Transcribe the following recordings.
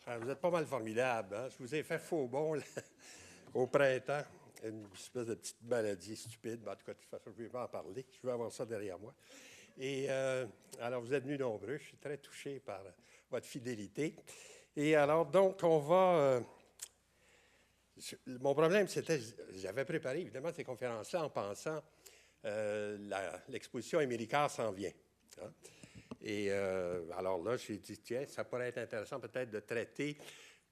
Ah, vous êtes pas mal formidable, hein? Je vous ai fait faux bon là, au printemps. Une espèce de petite maladie stupide. Mais en tout cas, de toute façon, je ne vais pas en parler. Je veux avoir ça derrière moi. Et alors, vous êtes venus nombreux. Je suis très touché par votre fidélité. Et alors, donc, on va... mon problème, c'était... J'avais préparé, évidemment, ces conférences-là en pensant l'exposition Émilie Carr s'en vient. Hein? Et alors là, j'ai dit, tiens, ça pourrait être intéressant peut-être de traiter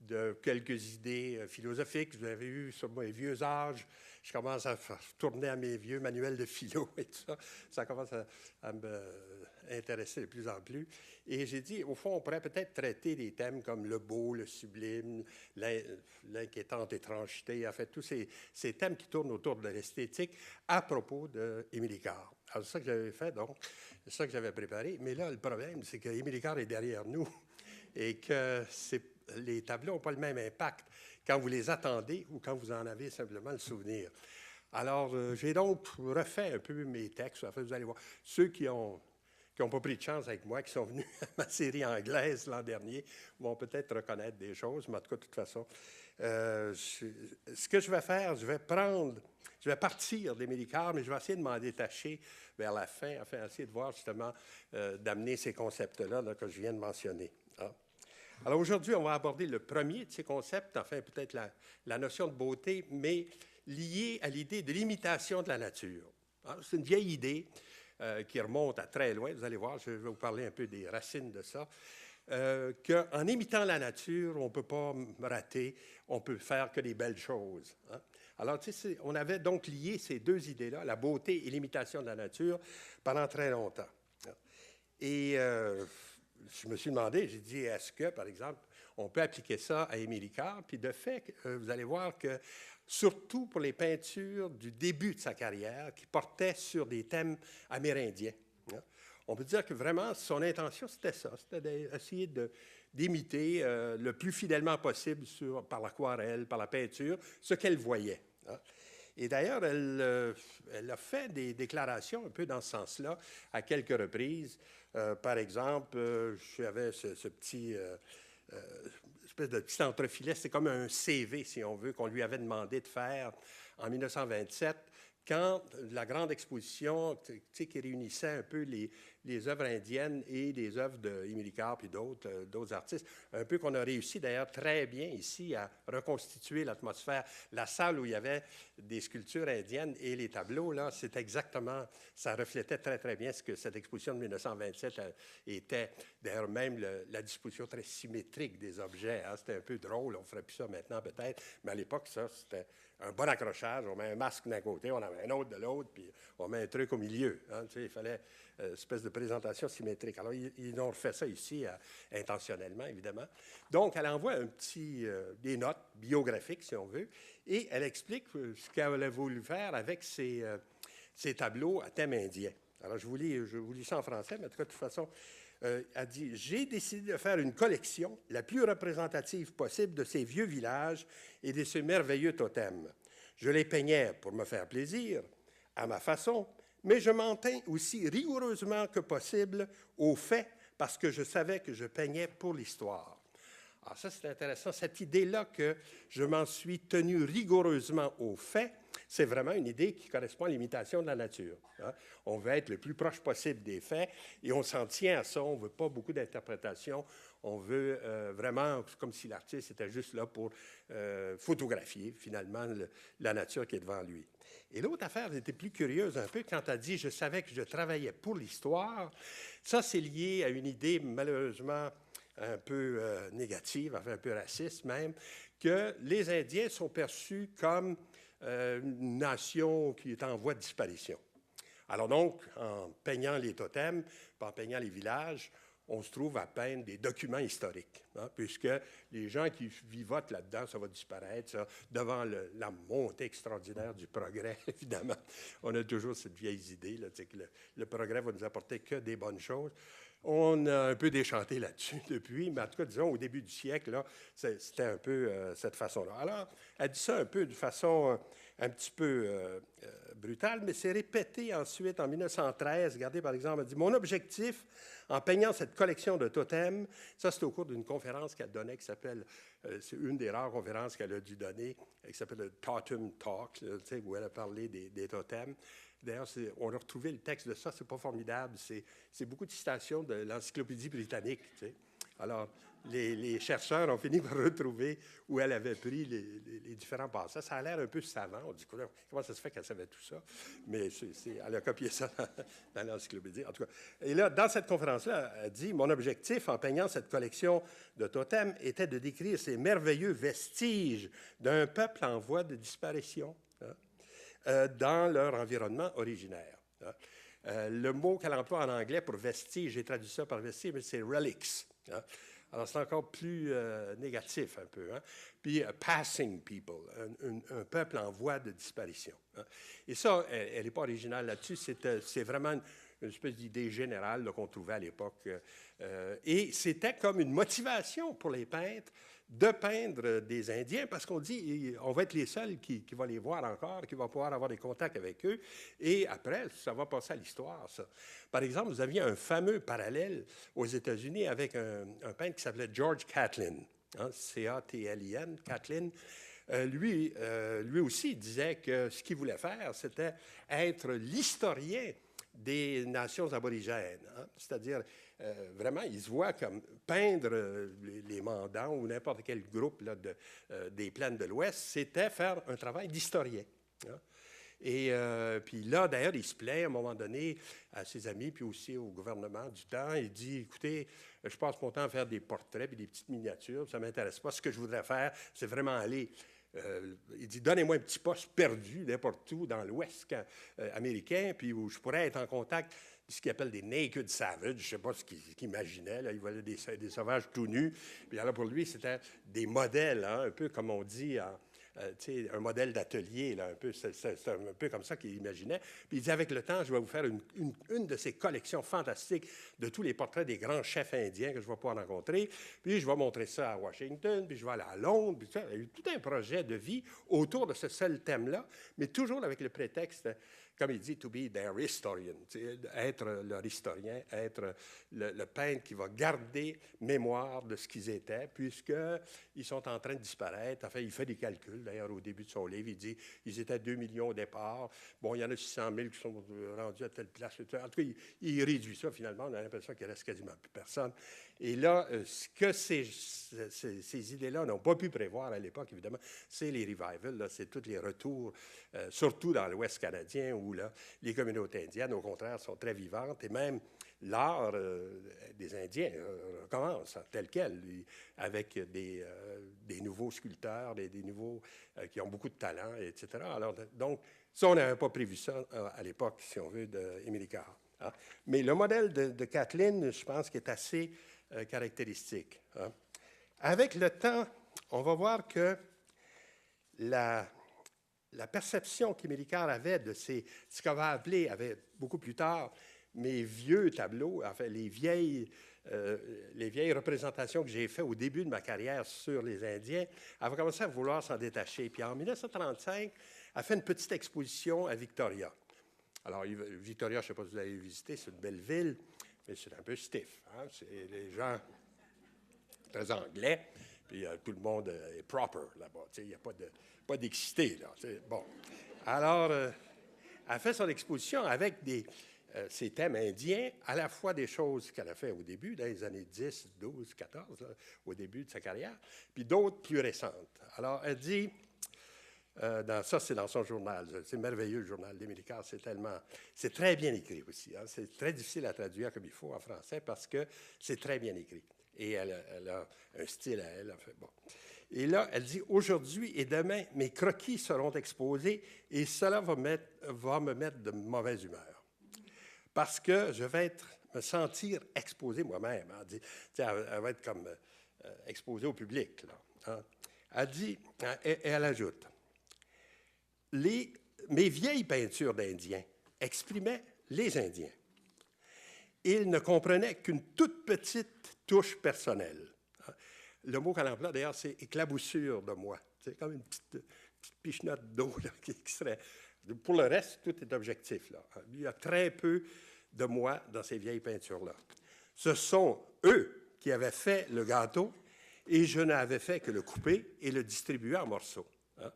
de quelques idées philosophiques. Vous avez vu sur mes vieux âges, je commence à tourner à mes vieux manuels de philo et tout ça. Ça commence à m'intéresser de plus en plus. Et j'ai dit, au fond, on pourrait peut-être traiter des thèmes comme le beau, le sublime, l'inquiétante étrangeté, en fait, tous ces thèmes qui tournent autour de l'esthétique à propos d'Émilie Carr. Alors, c'est ça que j'avais fait, donc, c'est ça que j'avais préparé. Mais là, le problème, c'est qu'Émilie Carr est derrière nous et que les tableaux n'ont pas le même impact quand vous les attendez ou quand vous en avez simplement le souvenir. Alors, j'ai donc refait un peu mes textes. En fait, vous allez voir, ceux qui n'ont pas pris de chance avec moi, qui sont venus à ma série anglaise l'an dernier, vont peut-être reconnaître des choses, mais en tout cas, de toute façon, ce que je vais faire, je vais partir d'Émilie Carr, mais je vais essayer de m'en détacher vers la fin, enfin, essayer de voir justement, d'amener ces concepts-là là, que je viens de mentionner. Hein. Alors aujourd'hui, on va aborder le premier de ces concepts, enfin peut-être la notion de beauté, mais liée à l'idée de l'imitation de la nature. C'est une vieille idée qui remonte à très loin, vous allez voir, je vais vous parler un peu des racines de ça, qu'en imitant la nature, on ne peut pas rater, on peut faire que des belles choses. Hein? Alors, tu sais, on avait donc lié ces deux idées-là, la beauté et l'imitation de la nature, pendant très longtemps. Et je me suis demandé, j'ai dit, est-ce que, par exemple, on peut appliquer ça à Émilie Carr? Puis de fait, vous allez voir que, surtout pour les peintures du début de sa carrière, qui portaient sur des thèmes amérindiens, hein, on peut dire que vraiment, son intention, c'était ça, c'était d'essayer d'imiter le plus fidèlement possible par l'aquarelle, par la peinture, ce qu'elle voyait. Hein. Et d'ailleurs, elle a fait des déclarations un peu dans ce sens-là à quelques reprises. Par exemple, j'avais ce petit espèce de petit entrefilet, c'est comme un CV, si on veut, qu'on lui avait demandé de faire en 1927, quand la grande exposition, tu sais, qui réunissait un peu les œuvres indiennes et les œuvres d'Émilie Carr puis d'autres artistes, un peu qu'on a réussi d'ailleurs très bien ici à reconstituer l'atmosphère. La salle où il y avait des sculptures indiennes et les tableaux, là, c'est exactement, ça reflétait très, très bien ce que cette exposition de 1927 était. D'ailleurs, même la disposition très symétrique des objets, hein, c'était un peu drôle, on ne ferait plus ça maintenant peut-être, mais à l'époque, ça, c'était un bon accrochage, on met un masque d'un côté, on en met un autre de l'autre, puis on met un truc au milieu. Hein, tu sais, il fallait une espèce de présentation symétrique. Alors, ils ont refait ça ici intentionnellement, évidemment. Donc, elle envoie des notes biographiques, si on veut, et elle explique ce qu'elle a voulu faire avec ces tableaux à thème indien. Alors, je vous lis ça en français, mais en tout cas, de toute façon, elle dit « J'ai décidé de faire une collection la plus représentative possible de ces vieux villages et de ces merveilleux totems. Je les peignais pour me faire plaisir, à ma façon, mais je m'en tins aussi rigoureusement que possible aux faits parce que je savais que je peignais pour l'histoire. » Alors ça, c'est intéressant. Cette idée-là que je m'en suis tenu rigoureusement aux faits, c'est vraiment une idée qui correspond à l'imitation de la nature. Hein? On veut être le plus proche possible des faits et on s'en tient à ça. On ne veut pas beaucoup d'interprétation. On veut vraiment, comme si l'artiste était juste là pour photographier, finalement, la nature qui est devant lui. Et l'autre affaire, elle était plus curieuse un peu quand elle dit « Je savais que je travaillais pour l'histoire ». Ça, c'est lié à une idée, malheureusement, un peu négative, enfin un peu raciste même, que les Indiens sont perçus comme une nation qui est en voie de disparition. Alors donc, en peignant les totems, en peignant les villages, on se trouve à peindre des documents historiques, hein, puisque les gens qui vivotent là-dedans, ça va disparaître, ça, devant la montée extraordinaire du progrès, évidemment. On a toujours cette vieille idée, là, que le progrès va nous apporter que des bonnes choses. On a un peu déchanté là-dessus depuis, mais en tout cas, disons, au début du siècle, là, c'était un peu cette façon-là. Alors, elle dit ça un peu de façon un petit peu brutal, mais c'est répété ensuite en 1913. Regardez, par exemple, elle dit « Mon objectif, en peignant cette collection de totems, ça c'est au cours d'une conférence qu'elle donnait, qui s'appelle, c'est une des rares conférences qu'elle a dû donner, qui s'appelle le Totem Talk, où elle a parlé des totems. D'ailleurs, on a retrouvé le texte de ça, c'est pas formidable, c'est beaucoup de citations de l'Encyclopédie britannique. Alors, les chercheurs ont fini par retrouver où elle avait pris les différents passages. Ça a l'air un peu savant. On dit, comment ça se fait qu'elle savait tout ça? Mais elle a copié ça dans l'encyclopédie. En tout cas. Et là, dans cette conférence-là, elle dit, mon objectif en peignant cette collection de totems était de décrire ces merveilleux vestiges d'un peuple en voie de disparition dans leur environnement originaire. Le mot qu'elle emploie en anglais pour vestige, j'ai traduit ça par vestige, mais c'est relics. Alors, c'est encore plus négatif un peu. Puis, passing people, un peuple en voie de disparition. Et ça, elle n'est pas originale là-dessus. C'est vraiment une espèce d'idée générale qu'on trouvait à l'époque. Et c'était comme une motivation pour les peintres de peindre des Indiens, parce qu'on dit on va être les seuls qui vont les voir encore, qui vont pouvoir avoir des contacts avec eux, et après, ça va passer à l'histoire, ça. Par exemple, vous aviez un fameux parallèle aux États-Unis avec un peintre qui s'appelait George Catlin, C-A-T-L-I-N, Catlin. Lui aussi disait que ce qu'il voulait faire, c'était être l'historien des nations aborigènes, c'est-à-dire vraiment, il se voit comme peindre les Mandans ou n'importe quel groupe là, des plaines de l'Ouest, c'était faire un travail d'historien. Et puis là, d'ailleurs, il se plaint à un moment donné à ses amis, puis aussi au gouvernement du temps. Il dit, écoutez, je passe mon temps à faire des portraits et des petites miniatures, ça ne m'intéresse pas. Ce que je voudrais faire, c'est vraiment aller... il dit, donnez-moi un petit poste perdu n'importe où dans l'Ouest américain, puis où je pourrais être en contact de ce qu'il appelle des naked savages. Je ne sais pas ce qu'il imaginait. Là. Il voyait des sauvages tout nus. Puis alors pour lui, c'était des modèles, un peu comme on dit un modèle d'atelier, un peu, c'est un peu comme ça qu'il imaginait. Puis il dit, avec le temps, je vais vous faire une de ces collections fantastiques de tous les portraits des grands chefs indiens que je vais pouvoir rencontrer. Puis je vais montrer ça à Washington, puis je vais aller à Londres. Puis ça. Il y a eu tout un projet de vie autour de ce seul thème-là, mais toujours avec le prétexte, comme il dit, to be their historian, être leur historien, être le peintre qui va garder mémoire de ce qu'ils étaient, puisqu'ils sont en train de disparaître. Enfin, il fait des calculs, d'ailleurs, au début de son livre, il dit ils étaient 2 millions au départ. Bon, il y en a 600 000 qui sont rendus à telle place. En tout cas, il réduit ça, finalement. On a l'impression qu'il ne reste quasiment plus personne. Et là, ce que ces idées-là n'ont pas pu prévoir à l'époque, évidemment, c'est les revivals, c'est tous les retours, surtout dans l'Ouest canadien, où là, les communautés indiennes, au contraire, sont très vivantes, et même l'art des Indiens recommence tel quel, avec des nouveaux sculpteurs, des nouveaux qui ont beaucoup de talent, etc. Alors, donc, ça, on n'avait pas prévu ça à l'époque, si on veut, d'Émilie Carr. Mais le modèle de Catlin, je pense, qu'il est assez caractéristique. Avec le temps, on va voir que la perception qu'Émilie Carr avait de ce qu'on va appeler, beaucoup plus tard, mes vieux tableaux, enfin les vieilles représentations que j'ai faites au début de ma carrière sur les Indiens, elle va commencer à vouloir s'en détacher. Puis en 1935, elle fait une petite exposition à Victoria. Alors, Victoria, je ne sais pas si vous avez visité, c'est une belle ville, mais c'est un peu stiff. C'est les gens très anglais, puis tout le monde est proper là-bas. Il n'y a pas d'excité. Bon. Alors, elle fait son exposition avec ses thèmes indiens, à la fois des choses qu'elle a fait au début, dans les années 10, 12, 14, là, au début de sa carrière, puis d'autres plus récentes. Alors, elle dit... ça, c'est dans son journal. C'est merveilleux, le journal d'Émilie Carr. C'est très bien écrit aussi. C'est très difficile à traduire comme il faut en français parce que c'est très bien écrit. Et elle a un style à elle. Enfin, bon. Et là, elle dit, aujourd'hui et demain, mes croquis seront exposés et cela va me mettre de mauvaise humeur. Parce que je vais me sentir exposé moi-même. Elle va être comme exposée au public. Là, Elle dit, et elle ajoute, mes vieilles peintures d'Indiens exprimaient les Indiens. Ils ne comprenaient qu'une toute petite touche personnelle. Le mot qu'elle emploie, d'ailleurs, c'est éclaboussure de moi. C'est comme une petite pichenote d'eau qui serait Pour le reste, tout est objectif, là. Il y a très peu de moi dans ces vieilles peintures-là. Ce sont eux qui avaient fait le gâteau et je n'avais fait que le couper et le distribuer en morceaux. Hein.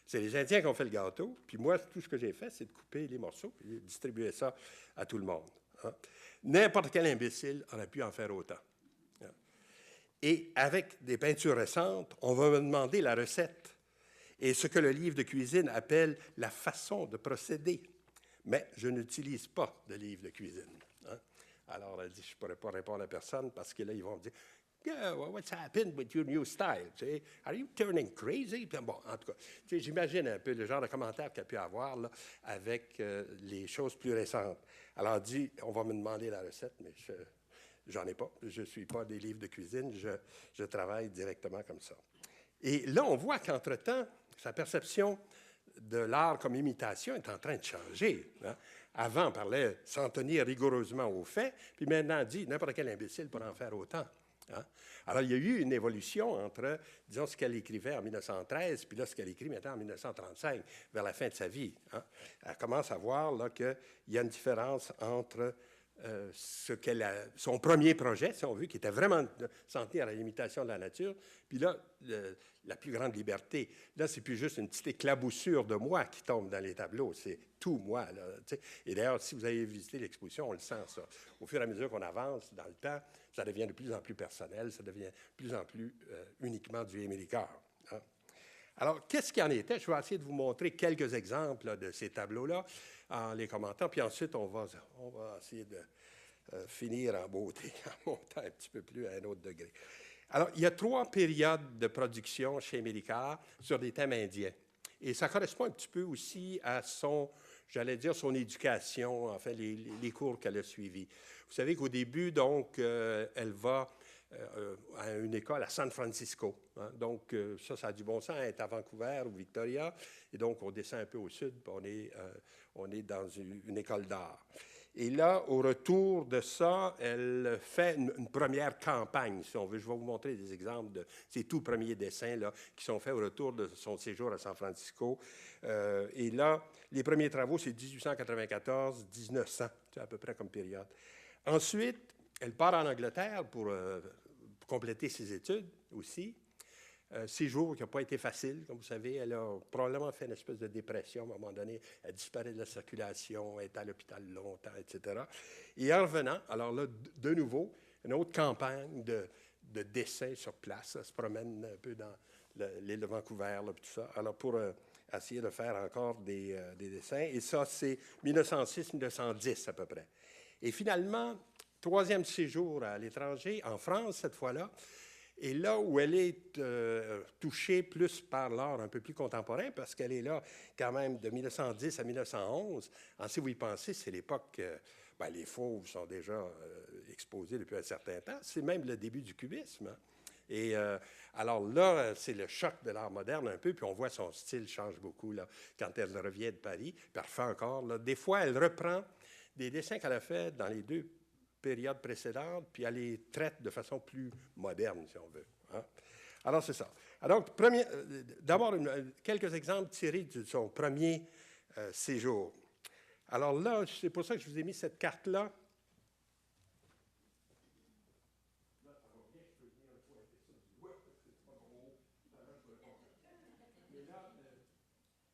C'est les Indiens qui ont fait le gâteau, puis moi, tout ce que j'ai fait, c'est de couper les morceaux et distribuer ça à tout le monde. Hein. N'importe quel imbécile aurait pu en faire autant. Hein. Et avec des peintures récentes, on va me demander la recette et ce que le livre de cuisine appelle la façon de procéder. Mais je n'utilise pas de livre de cuisine. Hein. Alors, elle dit, je ne pourrais pas répondre à personne parce que là, ils vont me dire, yeah, well, what's happened with your new style? Tu sais, are you turning crazy? Puis, bon, en tout cas, tu sais, j'imagine un peu le genre de commentaire qu'il y a pu avoir là, avec les choses plus récentes. Alors, elle dit, on va me demander la recette, mais j'en ai pas. Je ne suis pas des livres de cuisine. Je travaille directement comme ça. Et là, on voit qu'entre-temps, sa perception de l'art comme imitation est en train de changer. Hein. Avant, on parlait s'en tenir rigoureusement aux faits, puis maintenant, on dit n'importe quel imbécile pourrait en faire autant. Hein. Alors, il y a eu une évolution entre, disons, ce qu'elle écrivait en 1913, puis là, ce qu'elle écrit maintenant en 1935, vers la fin de sa vie. Hein. Elle commence à voir qu'il y a une différence entre son premier projet, si on veut, qui était vraiment de s'en tenir à l'imitation de la nature, puis là, la plus grande liberté. Là, c'est plus juste une petite éclaboussure de moi qui tombe dans les tableaux, c'est tout moi. Là, et d'ailleurs, si vous avez visité l'exposition, on le sent, ça. Au fur et à mesure qu'on avance dans le temps, ça devient de plus en plus personnel, ça devient de plus en plus uniquement du Émile Ricard. Hein. Alors, qu'est-ce qu'il en était? Je vais essayer de vous montrer quelques exemples là, de ces tableaux-là en les commentant, puis ensuite, on va essayer de finir en beauté, en montant un petit peu plus à un autre degré. Alors, il y a 3 périodes de production chez Émile Ricard sur des thèmes indiens. Et ça correspond un petit peu aussi à son éducation, en fait, les cours qu'elle a suivis. Vous savez qu'au début, donc, elle va à une école à San Francisco. Hein. Donc, ça a du bon sens, elle est à Vancouver ou Victoria. Et donc, on descend un peu au sud, puis on est dans une école d'art. Et là, au retour de ça, elle fait une première campagne, si on veut. Je vais vous montrer des exemples de ces tout premiers dessins là, qui sont faits au retour de son séjour à San Francisco. Et là, les premiers travaux, c'est 1894-1900, c'est à peu près comme période. Ensuite, elle part en Angleterre pour compléter ses études aussi. Séjour qui n'a pas été facile, comme vous savez. Elle a probablement fait une espèce de dépression à un moment donné. Elle disparaît de la circulation, elle est à l'hôpital longtemps, etc. Et en revenant, alors là, de nouveau, une autre campagne de dessins sur place. Elle se promène un peu dans l'île de Vancouver, là, tout ça. Alors, pour essayer de faire encore des dessins. Et ça, c'est 1906-1910 à peu près. Et finalement, 3e séjour à l'étranger, en France cette fois-là. Et là où elle est touchée plus par l'art un peu plus contemporain, parce qu'elle est là quand même de 1910 à 1911. Alors, si vous y pensez, c'est l'époque, les fauves sont déjà exposés depuis un certain temps. C'est même le début du cubisme. Hein. Et alors là, c'est le choc de l'art moderne un peu, puis on voit son style change beaucoup là, quand elle revient de Paris, puis elle refait encore. Là. Des fois, elle reprend des dessins qu'elle a faits dans les 2 périodes précédentes, puis elle les traite de façon plus moderne, si on veut. Hein? Alors, c'est ça. Alors, d'abord, quelques exemples tirés de son premier séjour. Alors là, c'est pour ça que je vous ai mis cette carte-là.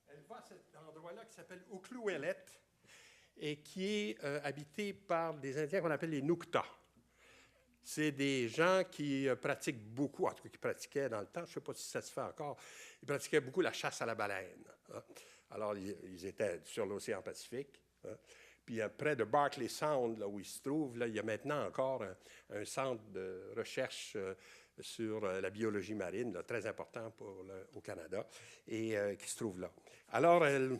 Elle va à cet endroit-là qui s'appelle Ouklouelet, et qui est habité par des Indiens qu'on appelle les Nukta. C'est des gens qui pratiquent beaucoup, en tout cas qui pratiquaient dans le temps, je ne sais pas si ça se fait encore, ils pratiquaient beaucoup la chasse à la baleine. Hein. Alors, ils étaient sur l'océan Pacifique. Hein. Puis près de Barkley Sound, là où ils se trouvent, là, il y a maintenant encore un centre de recherche sur la biologie marine, là, très important au Canada, et qui se trouve là. Alors, elle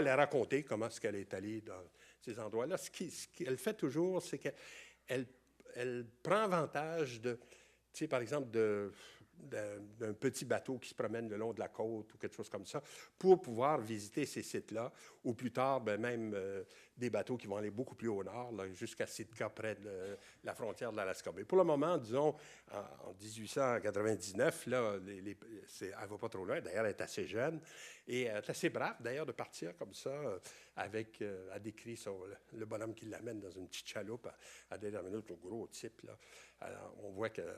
a raconté comment est-ce qu'elle est allée dans ces endroits-là. Ce qu'elle fait toujours, c'est qu'elle prend avantage de, tu sais, par exemple, d'un petit bateau qui se promène le long de la côte ou quelque chose comme ça, pour pouvoir visiter ces sites-là, ou plus tard, même des bateaux qui vont aller beaucoup plus au nord, jusqu'à Sitka, près de la frontière de l'Alaska. Mais pour le moment, disons, en 1899, là, elle ne va pas trop loin, d'ailleurs, elle est assez jeune, et elle est assez brave, d'ailleurs, de partir comme ça, avec, elle décrit le bonhomme qui l'amène dans une petite chaloupe à dernière minute, le gros type, là. Alors, on voit qu'elle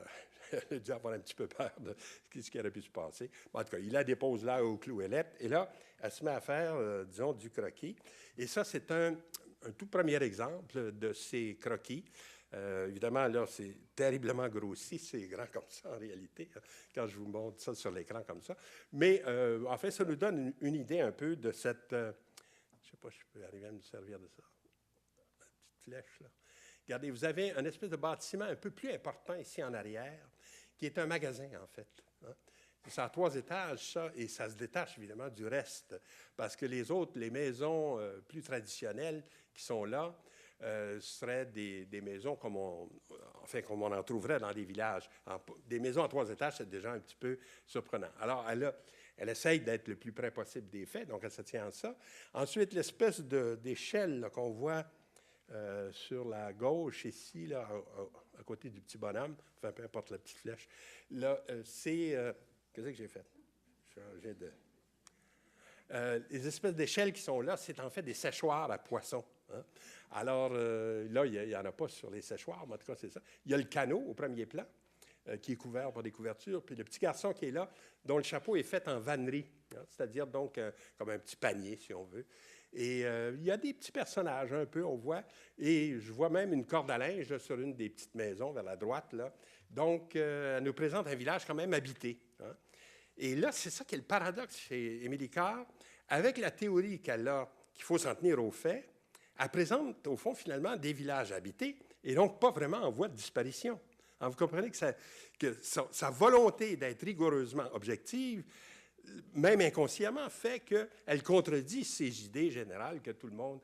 a dû avoir un petit peu peur de ce qui aurait pu se passer. En tout cas, il la dépose là au Clouelette. Et là, elle se met à faire, disons, du croquis. Et ça, c'est un tout premier exemple de ces croquis. Évidemment, là, c'est terriblement grossi. C'est grand comme ça, en réalité, quand je vous montre ça sur l'écran comme ça. Mais, en fait, ça nous donne une idée un peu de cette... je ne sais pas si je peux arriver à me servir de ça. Une petite flèche, là. Regardez, vous avez un espèce de bâtiment un peu plus important ici en arrière, qui est un magasin, en fait. Hein. C'est à 3 étages, ça, et ça se détache évidemment du reste, parce que les maisons plus traditionnelles qui sont là, seraient des maisons comme on en trouverait dans des villages. Des maisons à 3 étages, c'est déjà un petit peu surprenant. Alors, elle essaye d'être le plus près possible des faits, donc elle se tient à ça. Ensuite, l'espèce d'échelle qu'on voit sur la gauche, ici, là, à côté du petit bonhomme, enfin, peu importe la petite flèche, là, c'est... qu'est-ce que j'ai fait? J'ai les espèces d'échelles qui sont là, c'est en fait des séchoirs à poissons. Hein? Alors, là, il n'y en a pas sur les séchoirs, mais en tout cas, c'est ça. Il y a le canot au premier plan, qui est couvert par des couvertures, puis le petit garçon qui est là, dont le chapeau est fait en vannerie, hein? C'est-à-dire donc comme un petit panier, si on veut. Et il y a des petits personnages un peu, on voit, et je vois même une corde à linge là, sur une des petites maisons vers la droite, là. Donc, elle nous présente un village quand même habité. Hein? Et là, c'est ça qui est le paradoxe chez Émilie Carr. Avec la théorie qu'elle a, qu'il faut s'en tenir aux faits, elle présente, au fond, finalement, des villages habités, et donc pas vraiment en voie de disparition. Alors, vous comprenez que sa volonté d'être rigoureusement objective, même inconsciemment, fait qu'elle contredit ces idées générales que tout le monde,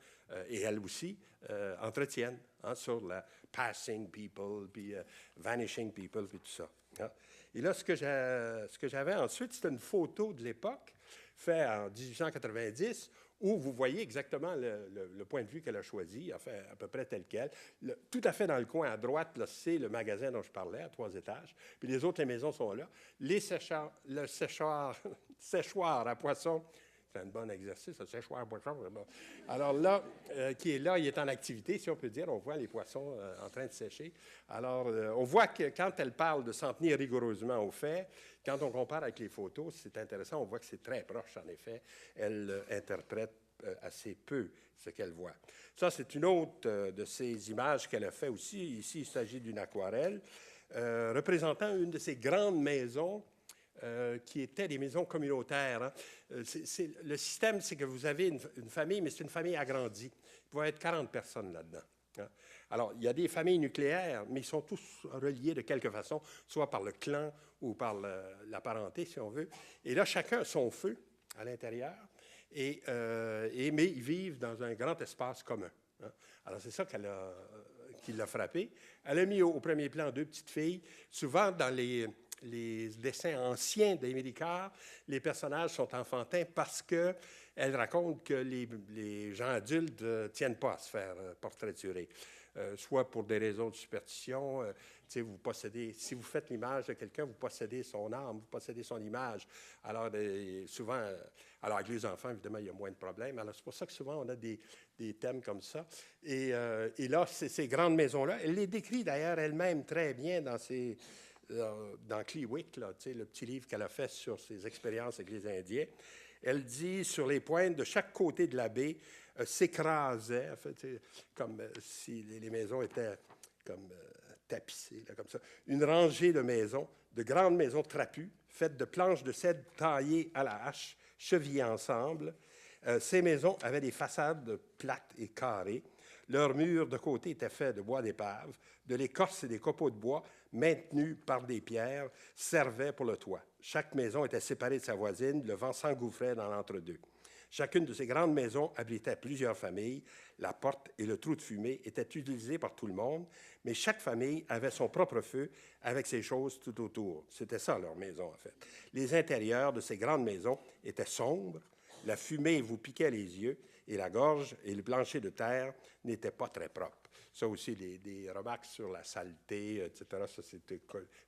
et elle aussi, entretiennent, hein, sur la passing people, puis vanishing people, puis tout ça. Hein. Et là, ce que j'avais ensuite, c'était une photo de l'époque, faite en 1890, où vous voyez exactement le point de vue qu'elle a choisi, enfin, à peu près tel quel. Tout à fait dans le coin à droite, là, c'est le magasin dont je parlais, à 3 étages. Puis les autres, les maisons sont là. Le séchoir à poissons, c'est un bon exercice, le séchoir à poissons. Alors là, qui est là, il est en activité, si on peut dire. On voit les poissons en train de sécher. Alors, on voit que quand elle parle de s'en tenir rigoureusement aux faits, quand on compare avec les photos, c'est intéressant, on voit que c'est très proche, en effet. Elle interprète assez peu ce qu'elle voit. Ça, c'est une autre de ces images qu'elle a fait aussi. Ici, il s'agit d'une aquarelle représentant une de ces grandes maisons qui étaient des maisons communautaires. Hein. Le système, c'est que vous avez une famille, mais c'est une famille agrandie. Il peut y être 40 personnes là-dedans. Hein. Alors, il y a des familles nucléaires, mais ils sont tous reliés de quelque façon, soit par le clan ou par la parenté, si on veut. Et là, chacun a son feu à l'intérieur, mais ils vivent dans un grand espace commun. Hein. Alors, c'est ça qui l'a frappé. Elle a mis au premier plan 2 petites filles. Souvent, dans les dessins anciens d'Émilie Carr, les personnages sont enfantins parce qu'elle raconte que les gens adultes ne tiennent pas à se faire portraiturer. Soit pour des raisons de superstition, si vous faites l'image de quelqu'un, vous possédez son âme, vous possédez son image. Alors, souvent, alors avec les enfants, évidemment, il y a moins de problèmes. Alors, c'est pour ça que souvent, on a des thèmes comme ça. Et là, ces grandes maisons-là, elle les décrit d'ailleurs elle-même très bien dans Clewick, là, le petit livre qu'elle a fait sur ses expériences avec les Indiens. Elle dit, sur les pointes de chaque côté de la baie, s'écrasaient, en fait, comme si les maisons étaient comme tapissées, là, comme ça. Une rangée de maisons, de grandes maisons trapues, faites de planches de cèdre taillées à la hache, chevillées ensemble. Ces maisons avaient des façades plates et carrées. Leurs murs de côté étaient faits de bois d'épave, de l'écorce et des copeaux de bois maintenus par des pierres servaient pour le toit. Chaque maison était séparée de sa voisine, le vent s'engouffrait dans l'entre-deux. Chacune de ces grandes maisons abritait plusieurs familles. La porte et le trou de fumée étaient utilisés par tout le monde, mais chaque famille avait son propre feu avec ses choses tout autour. C'était ça, leur maison, en fait. Les intérieurs de ces grandes maisons étaient sombres, la fumée vous piquait les yeux, et la gorge et le plancher de terre n'étaient pas très propres. Ça aussi, des remarques sur la saleté, etc., ça,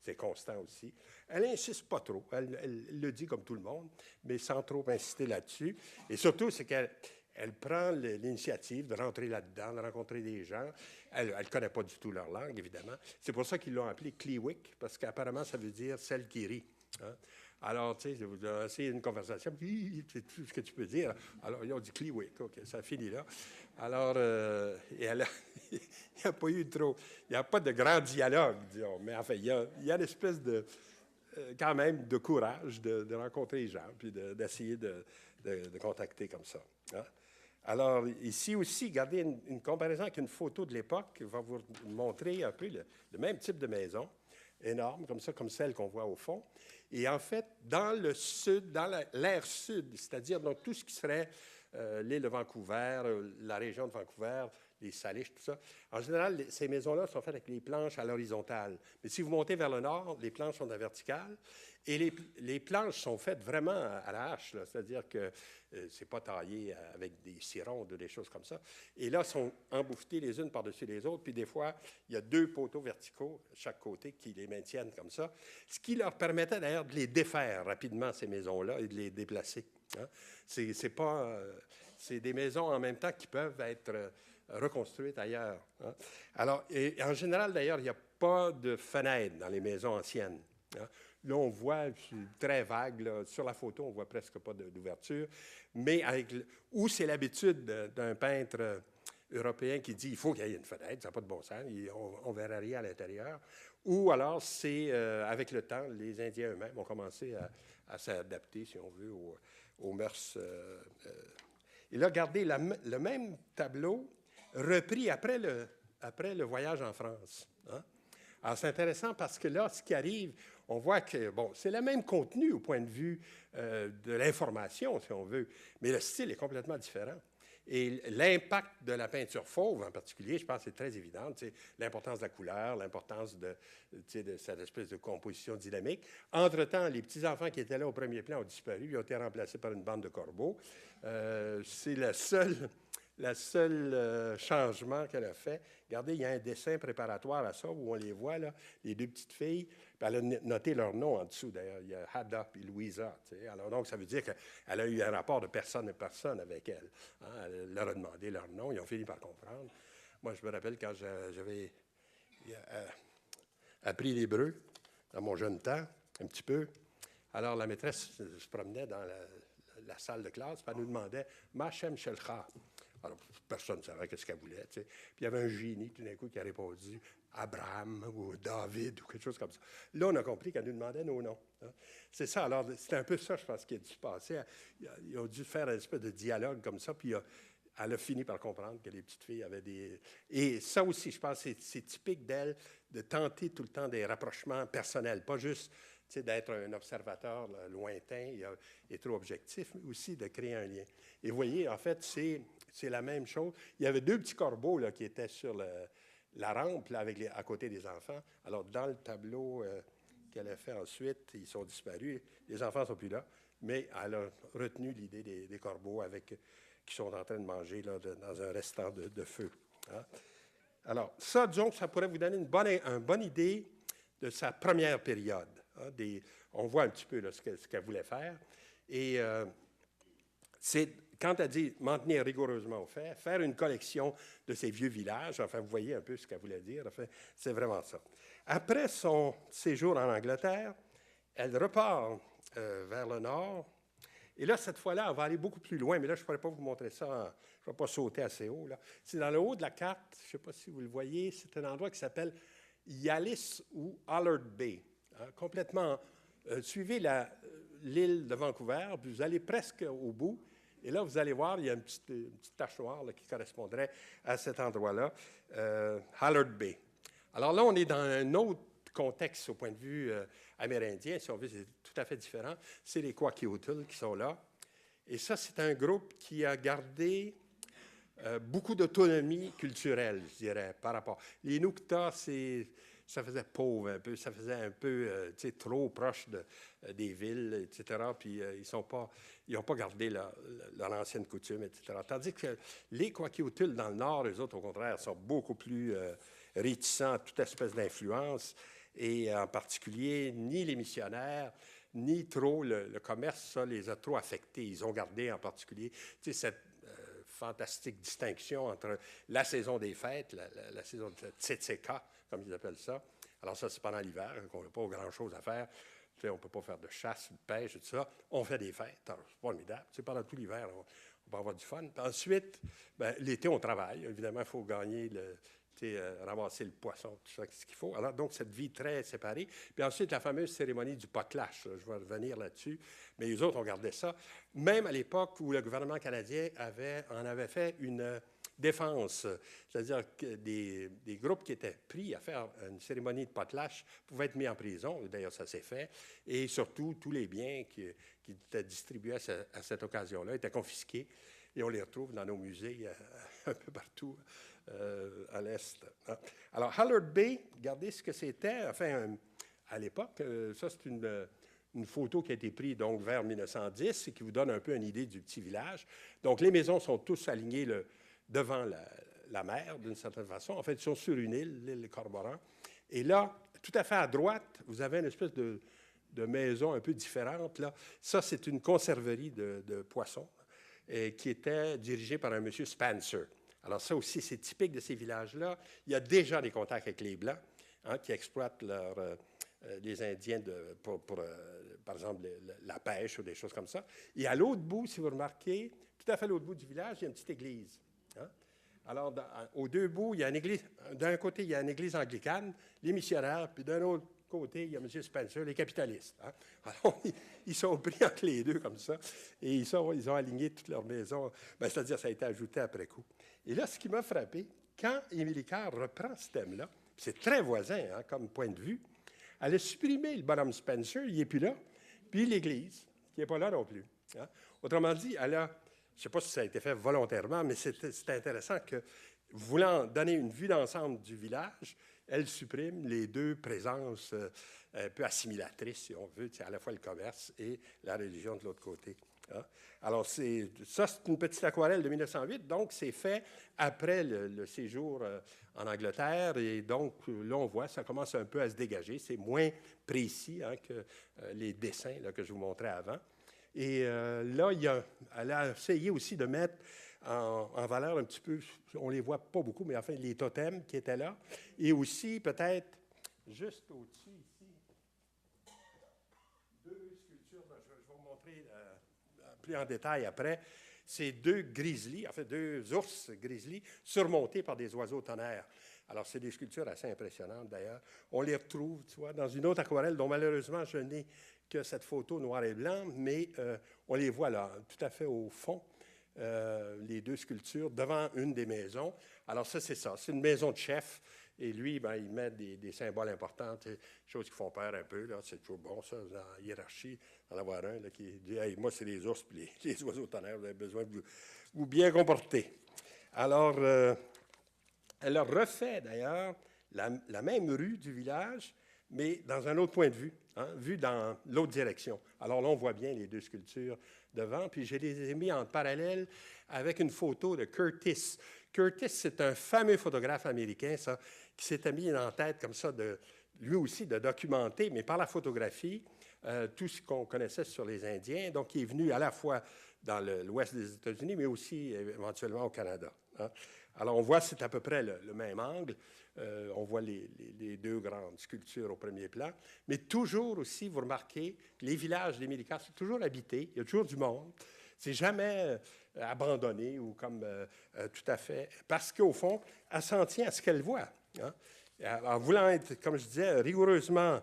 c'est constant aussi. Elle n'insiste pas trop. Elle le dit comme tout le monde, mais sans trop insister là-dessus. Et surtout, c'est qu'elle prend l'initiative de rentrer là-dedans, de rencontrer des gens. Elle ne connaît pas du tout leur langue, évidemment. C'est pour ça qu'ils l'ont appelée Clewick, parce qu'apparemment, ça veut dire « celle qui rit ». Hein? Alors, tu sais, vous avez essayé une conversation, puis c'est tout ce que tu peux dire. Alors, ils ont dit Clewick, OK, ça finit là. Alors, et elle il n'y a pas eu trop, il n'y a pas de grand dialogue, disons, mais enfin, il y a une espèce de, quand même, de courage de rencontrer les gens, puis d'essayer de contacter comme ça. Hein? Alors, ici aussi, regardez une comparaison avec une photo de l'époque, va vous montrer un peu le même type de maison, énorme, comme ça, comme celle qu'on voit au fond. Et en fait, dans le sud, dans l'aire sud, c'est-à-dire donc tout ce qui serait l'île de Vancouver, la région de Vancouver, les Salish, tout ça, en général, ces maisons-là sont faites avec les planches à l'horizontale. Mais si vous montez vers le nord, les planches sont à la verticale. Et les planches sont faites vraiment à la hache, c'est-à-dire que c'est pas taillé avec des cirons ou des choses comme ça. Et là, sont embouffetées les unes par-dessus les autres, puis des fois, il y a 2 poteaux verticaux de chaque côté qui les maintiennent comme ça, ce qui leur permettait d'ailleurs de les défaire rapidement, ces maisons-là, et de les déplacer. Hein? C'est des maisons en même temps qui peuvent être reconstruites ailleurs. Hein? Alors, et en général, d'ailleurs, il n'y a pas de fenêtres dans les maisons anciennes. Hein? Là, on voit, c'est très vague, là, sur la photo, on ne voit presque pas d'ouverture, mais où c'est l'habitude d'un peintre européen qui dit il faut qu'il y ait une fenêtre, ça n'a pas de bon sens, on ne verra rien à l'intérieur. Ou alors, c'est avec le temps, les Indiens eux-mêmes ont commencé à s'adapter, si on veut, aux mœurs. Et là, regardez le même tableau repris après le voyage en France. Hein? Alors, c'est intéressant parce que là, ce qui arrive, on voit que, bon, c'est le même contenu au point de vue de l'information, si on veut, mais le style est complètement différent. Et l'impact de la peinture fauve, en particulier, je pense que c'est très évident. L'importance de la couleur, l'importance de cette espèce de composition dynamique. Entre-temps, les petits-enfants qui étaient là au premier plan ont disparu. Ils ont été remplacés par une bande de corbeaux. C'est le seul changement qu'elle a fait. Regardez, il y a un dessin préparatoire à ça où on les voit, là, les 2 petites filles. Puis elle a noté leur nom en dessous, d'ailleurs. Il y a Hadda et Louisa. Alors, donc, ça veut dire qu'elle a eu un rapport de personne à personne avec elle. Hein? Elle leur a demandé leur nom. Ils ont fini par comprendre. Moi, je me rappelle quand j'avais appris l'hébreu dans mon jeune temps, un petit peu. Alors, la maîtresse se promenait dans la salle de classe, puis elle nous demandait « Ma Shem Shelcha ». Alors, personne ne savait ce qu'elle voulait. Tu sais. Puis il y avait un génie, tout d'un coup, qui a répondu Abraham ou David ou quelque chose comme ça. Là, on a compris qu'elle nous demandait nos noms. Hein. C'est ça. Alors, c'est un peu ça, je pense, qui a dû se passer. Ils ont dû faire un espèce de dialogue comme ça, puis elle a fini par comprendre que les petites filles avaient des... Et ça aussi, je pense, c'est typique d'elle de tenter tout le temps des rapprochements personnels, pas juste d'être un observateur là, lointain et trop objectif, mais aussi de créer un lien. Et vous voyez, en fait, c'est la même chose. Il y avait 2 petits corbeaux là, qui étaient sur la rampe là, à côté des enfants. Alors, dans le tableau qu'elle a fait ensuite, ils sont disparus. Les enfants ne sont plus là, mais elle a retenu l'idée des corbeaux qui sont en train de manger là, dans un restant de feu. Hein? Alors, ça, disons que ça pourrait vous donner une bonne idée de sa première période. Hein, on voit un petit peu là, ce qu'elle voulait faire. Et c'est, quand elle dit « m'en tenir rigoureusement au fait », faire une collection de ces vieux villages, enfin, vous voyez un peu ce qu'elle voulait dire, enfin, c'est vraiment ça. Après son séjour en Angleterre, elle repart vers le nord. Et là, cette fois-là, elle va aller beaucoup plus loin, mais là, je ne pourrais pas vous montrer ça, je ne vais pas sauter assez haut. Là. C'est dans le haut de la carte, je ne sais pas si vous le voyez, c'est un endroit qui s'appelle Yallis ou Allard Bay. Hein, complètement, suivez l'île de Vancouver, puis vous allez presque au bout, et là, vous allez voir, il y a une petite tache noire là, qui correspondrait à cet endroit-là, Allard Bay. Alors là, on est dans un autre contexte au point de vue amérindien, si on veut, c'est tout à fait différent. C'est les Kwakiutl qui sont là. Et ça, c'est un groupe qui a gardé beaucoup d'autonomie culturelle, je dirais, par rapport. Les Inuktitut, ça faisait pauvre un peu, ça faisait un peu trop proche des villes, etc. Puis ils n'ont pas gardé leur ancienne coutume, etc. Tandis que les Kwakiutl dans le nord, eux autres, au contraire, sont beaucoup plus réticents à toute espèce d'influence. Et en particulier, ni les missionnaires, ni trop le commerce, ça les a trop affectés. Ils ont gardé en particulier cette fantastique distinction entre la saison des fêtes, la saison de Tsetseka, comme ils appellent ça. Alors ça, c'est pendant l'hiver, qu'on n'a pas grand-chose à faire. Tu sais, on ne peut pas faire de chasse, de pêche, et tout ça. On fait des fêtes. C'est formidable. Tu sais, pendant tout l'hiver, on va avoir du fun. Puis ensuite, ben, l'été, on travaille. Évidemment, il faut gagner ramasser le poisson, tout ça, ce qu'il faut. Alors, donc, cette vie très séparée. Puis ensuite, la fameuse cérémonie du potlatch. Je vais revenir là-dessus. Mais les autres ont gardé ça. Même à l'époque où le gouvernement canadien en avait fait une défense, c'est-à-dire que des groupes qui étaient pris à faire une cérémonie de potlatch pouvaient être mis en prison. D'ailleurs, ça s'est fait. Et surtout, tous les biens qui étaient distribués à cette occasion-là étaient confisqués. Et on les retrouve dans nos musées un peu partout à l'Est. Alors, Hallard Bay, regardez ce que c'était. Enfin, à l'époque, ça, c'est une photo qui a été prise donc, vers 1910 et qui vous donne un peu une idée du petit village. Donc, les maisons sont tous alignées devant la mer, d'une certaine façon. En fait, ils sont sur une île, l'île Cormoran. Et là, tout à fait à droite, vous avez une espèce de maison un peu différente. Là. Ça, c'est une conserverie de poissons qui était dirigée par un monsieur Spencer. Alors ça aussi, c'est typique de ces villages-là. Il y a déjà des contacts avec les Blancs qui exploitent les Indiens par exemple, la pêche ou des choses comme ça. Et à l'autre bout, si vous remarquez, tout à fait à l'autre bout du village, il y a une petite église. Alors, aux deux bouts, il y a une église. D'un côté, il y a une église anglicane, les missionnaires, puis d'un autre côté, il y a M. Spencer, les capitalistes. Alors, ils sont pris entre les deux comme ça, et ils ont aligné toutes leurs maisons. Ben, c'est-à-dire, ça a été ajouté après coup. Et là, ce qui m'a frappé, quand Émilie Carr reprend ce thème-là, c'est très voisin comme point de vue, elle a supprimé le bonhomme Spencer, il n'est plus là, puis l'Église, qui n'est pas là non plus. Autrement dit, elle a, je ne sais pas si ça a été fait volontairement, mais c'est intéressant que, voulant donner une vue d'ensemble du village, elle supprime les deux présences un peu assimilatrices, si on veut, à la fois le commerce et la religion de l'autre côté. Alors, c'est une petite aquarelle de 1908, donc c'est fait après le séjour en Angleterre, et donc là, on voit, ça commence un peu à se dégager, c'est moins précis que les dessins là, que je vous montrais avant. Et là, elle a essayé aussi de mettre en valeur un petit peu, on ne les voit pas beaucoup, mais enfin, les totems qui étaient là, et aussi peut-être juste au-dessus ici, deux sculptures, je vais vous montrer plus en détail après, c'est deux grizzlies, en fait deux ours grizzlies surmontés par des oiseaux tonnerres. Alors, c'est des sculptures assez impressionnantes d'ailleurs. On les retrouve, tu vois, dans une autre aquarelle dont malheureusement je n'ai que cette photo noir et blanc, mais on les voit là, tout à fait au fond, les deux sculptures devant une des maisons. Alors ça, c'est ça, c'est une maison de chef. Et lui, ben, il met des symboles importants, des choses qui font peur un peu. Là. C'est toujours bon, ça, dans la hiérarchie, d'en avoir un là, qui dit hey, « moi, c'est les ours puis les oiseaux tonnerres, vous avez besoin de vous bien comporter. » Alors, elle a refait, d'ailleurs, la même rue du village, mais dans un autre point de vue, vu dans l'autre direction. Alors là, on voit bien les deux sculptures devant, puis je les ai mis en parallèle avec une photo de Curtis. Curtis, c'est un fameux photographe américain, ça, qui s'était mis en tête comme ça, lui aussi, de documenter, mais par la photographie, tout ce qu'on connaissait sur les Indiens. Donc, il est venu à la fois dans l'ouest des États-Unis, mais aussi éventuellement au Canada. Alors, on voit, c'est à peu près le même angle. On voit les deux grandes sculptures au premier plan. Mais toujours aussi, vous remarquez, les villages des Mélicas sont toujours habités. Il y a toujours du monde. C'est jamais abandonné ou comme tout à fait... Parce qu'au fond, elle s'en tient à ce qu'elle voit. En voulant être, comme je disais, rigoureusement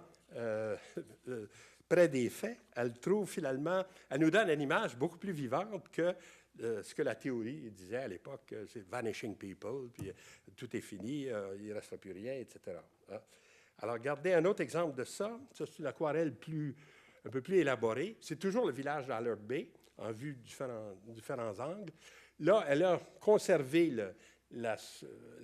près des faits, elle trouve finalement... Elle nous donne une image beaucoup plus vivante que ce que la théorie disait à l'époque, c'est « vanishing people », puis tout est fini, il ne restera plus rien, etc. Alors, regardez un autre exemple de ça. Ça, c'est une aquarelle un peu plus élaborée. C'est toujours le village d'Hallard Bay. en vue de différents angles. Là, elle a conservé la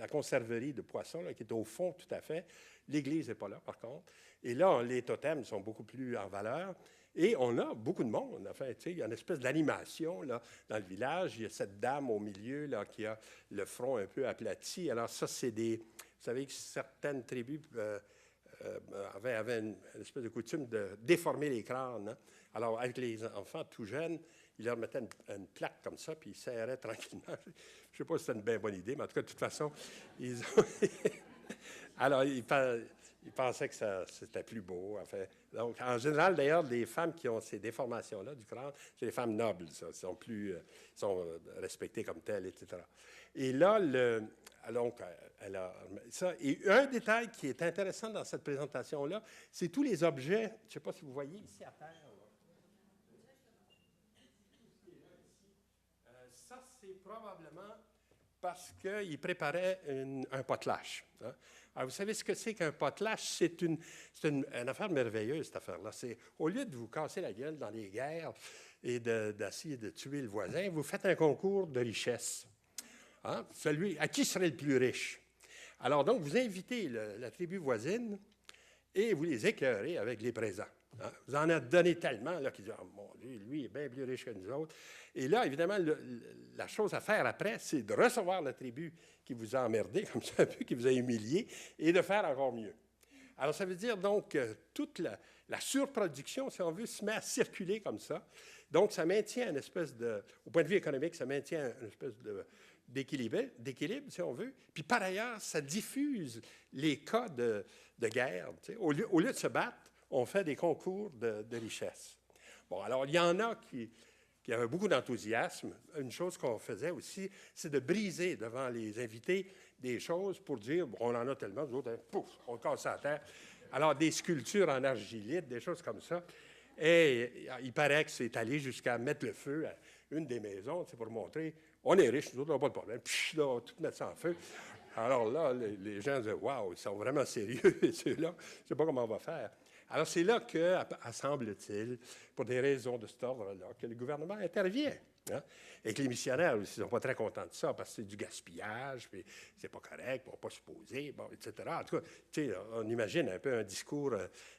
conserverie de poissons, là, qui est au fond tout à fait. L'église n'est pas là, par contre. Et là, les totems sont beaucoup plus en valeur. Et on a beaucoup de monde. Enfin, il y a une espèce d'animation là, dans le village. Il y a cette dame au milieu là, qui a le front un peu aplati. Alors ça, c'est des... Vous savez que certaines tribus avaient une espèce de coutume de déformer les crânes. Hein. Alors, avec les enfants tout jeunes, ils leur mettaient une plaque comme ça, puis ils serraient tranquillement. Je ne sais pas si c'était une bien bonne idée, mais en tout cas, de toute façon, ils ont... Alors, ils pensaient que c'était plus beau. Enfin. Donc, en général, d'ailleurs, les femmes qui ont ces déformations-là du crâne, c'est les femmes nobles, ça. Elles sont respectées comme telles, etc. Et là, donc, elle a ça. Et un détail qui est intéressant dans cette présentation-là, c'est tous les objets, je ne sais pas si vous voyez ici à terre. Ça, c'est probablement parce qu'il préparait un potelage. Hein. Alors, vous savez ce que c'est qu'un potelage? C'est une affaire merveilleuse, cette affaire-là. Au lieu de vous casser la gueule dans les guerres et d'essayer de tuer le voisin, vous faites un concours de richesse. Hein? Celui à qui serait le plus riche? Alors, donc, vous invitez la tribu voisine et vous les écœurez avec les présents. Hein? Vous en avez donné tellement là, qu'ils disent oh, mon Dieu, lui est bien plus riche que nous autres. Et là, évidemment, la chose à faire après, c'est de recevoir la tribu qui vous a emmerdé, comme ça, un peu, qui vous a humilié, et de faire encore mieux. Alors, ça veut dire donc que toute la surproduction, si on veut, se met à circuler comme ça. Donc, ça maintient une espèce de... Au point de vue économique, ça maintient une espèce d'équilibre, si on veut. Puis, par ailleurs, ça diffuse les cas de guerre. Au lieu de se battre, on fait des concours de richesse. Bon, alors, il y en a qui avaient beaucoup d'enthousiasme. Une chose qu'on faisait aussi, c'est de briser devant les invités des choses pour dire, bon, on en a tellement, nous autres, hein, pouf, on casse à terre. Alors, des sculptures en argilite, des choses comme ça. Et il paraît que c'est allé jusqu'à mettre le feu à une des maisons, c'est pour montrer, on est riches, nous autres, on n'a pas de problème. Puis là, tout mettre ça en feu. Alors là, les gens disaient, waouh, ils sont vraiment sérieux, ceux-là. Je ne sais pas comment on va faire. Alors, c'est là que, semble-t-il, pour des raisons de cet ordre-là, que le gouvernement intervient. Hein? Et que les missionnaires aussi ne sont pas très contents de ça, parce que c'est du gaspillage, puis c'est pas correct, on ne va pas se poser, bon, etc. En tout cas, on imagine un peu un discours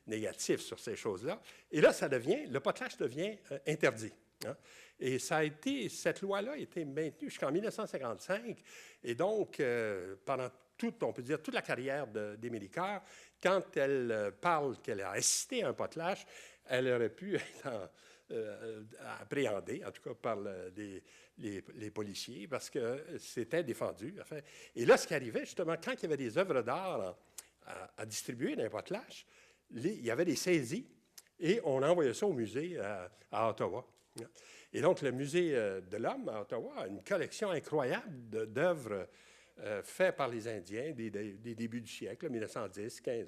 négatif sur ces choses-là. Et là, le potelage devient interdit. Hein? Et cette loi-là a été maintenue jusqu'en 1955. Et donc, pendant on peut dire, toute la carrière d'Émilie Carr, quand elle parle qu'elle a assisté à un potelage, elle aurait pu être appréhendée, en tout cas par les policiers, parce que c'était défendu. Enfin. Et là, ce qui arrivait, justement, quand il y avait des œuvres d'art à distribuer dans un potelage, il y avait des saisies, et on envoyait ça au musée à Ottawa. Et donc, le musée de l'Homme à Ottawa a une collection incroyable d'œuvres fait par les Indiens des débuts du siècle, 1910, 15,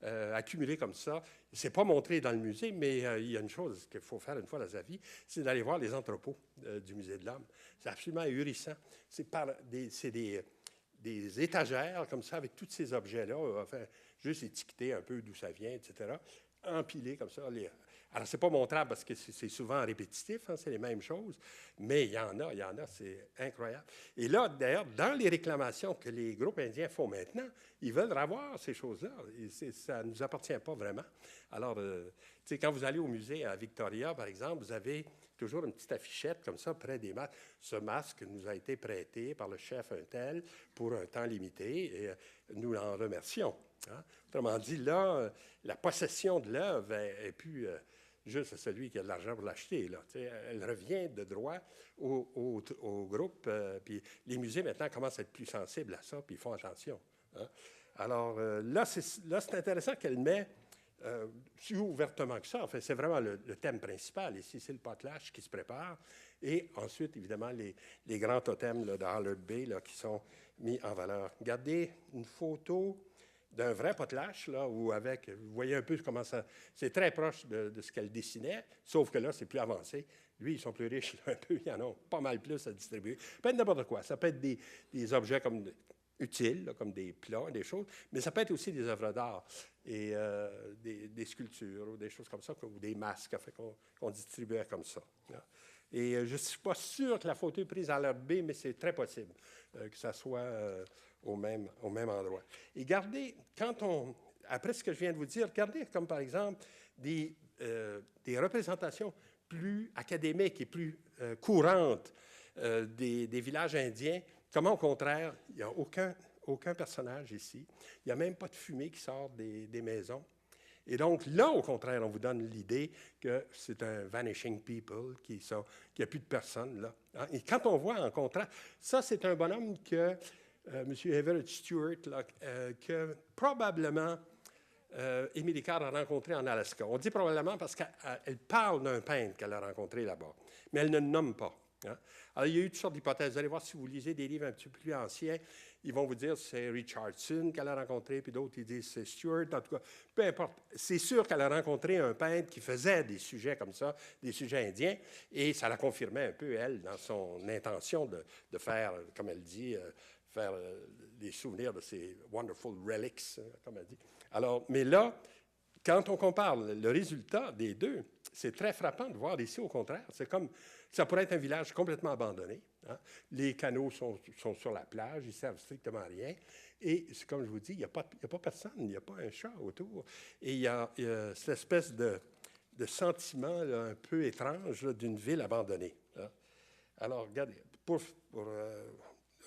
20, accumulés comme ça. Ce n'est pas montré dans le musée, mais il y a une chose qu'il faut faire une fois dans sa vie, c'est d'aller voir les entrepôts du musée de l'Homme. C'est absolument ahurissant. C'est des étagères comme ça, avec tous ces objets-là, enfin, juste étiquetés un peu d'où ça vient, etc., empilés comme ça. Alors, ce n'est pas montrable parce que c'est souvent répétitif, hein, c'est les mêmes choses, mais il y en a, c'est incroyable. Et là, d'ailleurs, dans les réclamations que les groupes indiens font maintenant, ils veulent avoir ces choses-là. Et ça ne nous appartient pas vraiment. Alors, tu sais, quand vous allez au musée à Victoria, par exemple, vous avez toujours une petite affichette comme ça, près des masques. Ce masque nous a été prêté par le chef un tel pour un temps limité et nous l'en remercions. Hein? Autrement dit, là, la possession de l'œuvre est plus... juste à celui qui a de l'argent pour l'acheter. Elle revient de droit au groupe. Puis les musées, maintenant, commencent à être plus sensibles à ça, puis ils font attention. Hein? Alors là, c'est intéressant qu'elle met si ouvertement que ça. En fait, c'est vraiment le thème principal. Ici, c'est le potelage qui se prépare. Et ensuite, évidemment, les grands totems là, dans Hallard Bay là, qui sont mis en valeur. Regardez une photo d'un vrai potelage, là, où vous voyez un peu comment ça... C'est très proche de ce qu'elle dessinait, sauf que là, c'est plus avancé. Lui, ils sont plus riches, là, un peu, il y en a pas mal plus à distribuer. Ça peut être n'importe quoi. Ça peut être des objets utiles, là, comme des plats, des choses, mais ça peut être aussi des œuvres d'art et des sculptures ou des choses comme ça, ou des masques qu'on distribuait comme ça. Là. Et je ne suis pas sûr que la photo est prise à Allard Bay, mais c'est très possible que ça soit au même endroit. Et regardez, après ce que je viens de vous dire, regardez comme par exemple des représentations plus académiques et plus courantes des villages indiens, comment au contraire, il n'y a aucun personnage ici. Il n'y a même pas de fumée qui sort des maisons. Et donc, là, au contraire, on vous donne l'idée que c'est un vanishing people, qu'il n'y a plus de personnes là. Hein? Et quand on voit en contraste, ça, c'est un bonhomme que M. Everett Stewart, là, que probablement Émilie Carr a rencontré en Alaska. On dit probablement parce qu'elle parle d'un peintre qu'elle a rencontré là-bas, mais elle ne le nomme pas. Hein? Alors, il y a eu toutes sortes d'hypothèses. Vous allez voir, si vous lisez des livres un petit peu plus anciens, ils vont vous dire que c'est Richardson qu'elle a rencontré, puis d'autres, ils disent c'est Stewart. En tout cas, peu importe. C'est sûr qu'elle a rencontré un peintre qui faisait des sujets comme ça, des sujets indiens, et ça la confirmait un peu, elle, dans son intention de faire, comme elle dit, faire des souvenirs de ces wonderful relics, comme elle dit. Alors, mais là, quand on compare le résultat des deux, c'est très frappant de voir ici, au contraire. C'est comme, ça pourrait être un village complètement abandonné. Hein? Les canaux sont sur la plage, ils ne servent strictement à rien. Et comme je vous dis, il n'y a pas personne, il n'y a pas un chat autour. Et il y a cette espèce de sentiment là, un peu étrange d'une ville abandonnée. Hein? Alors, regardez, pour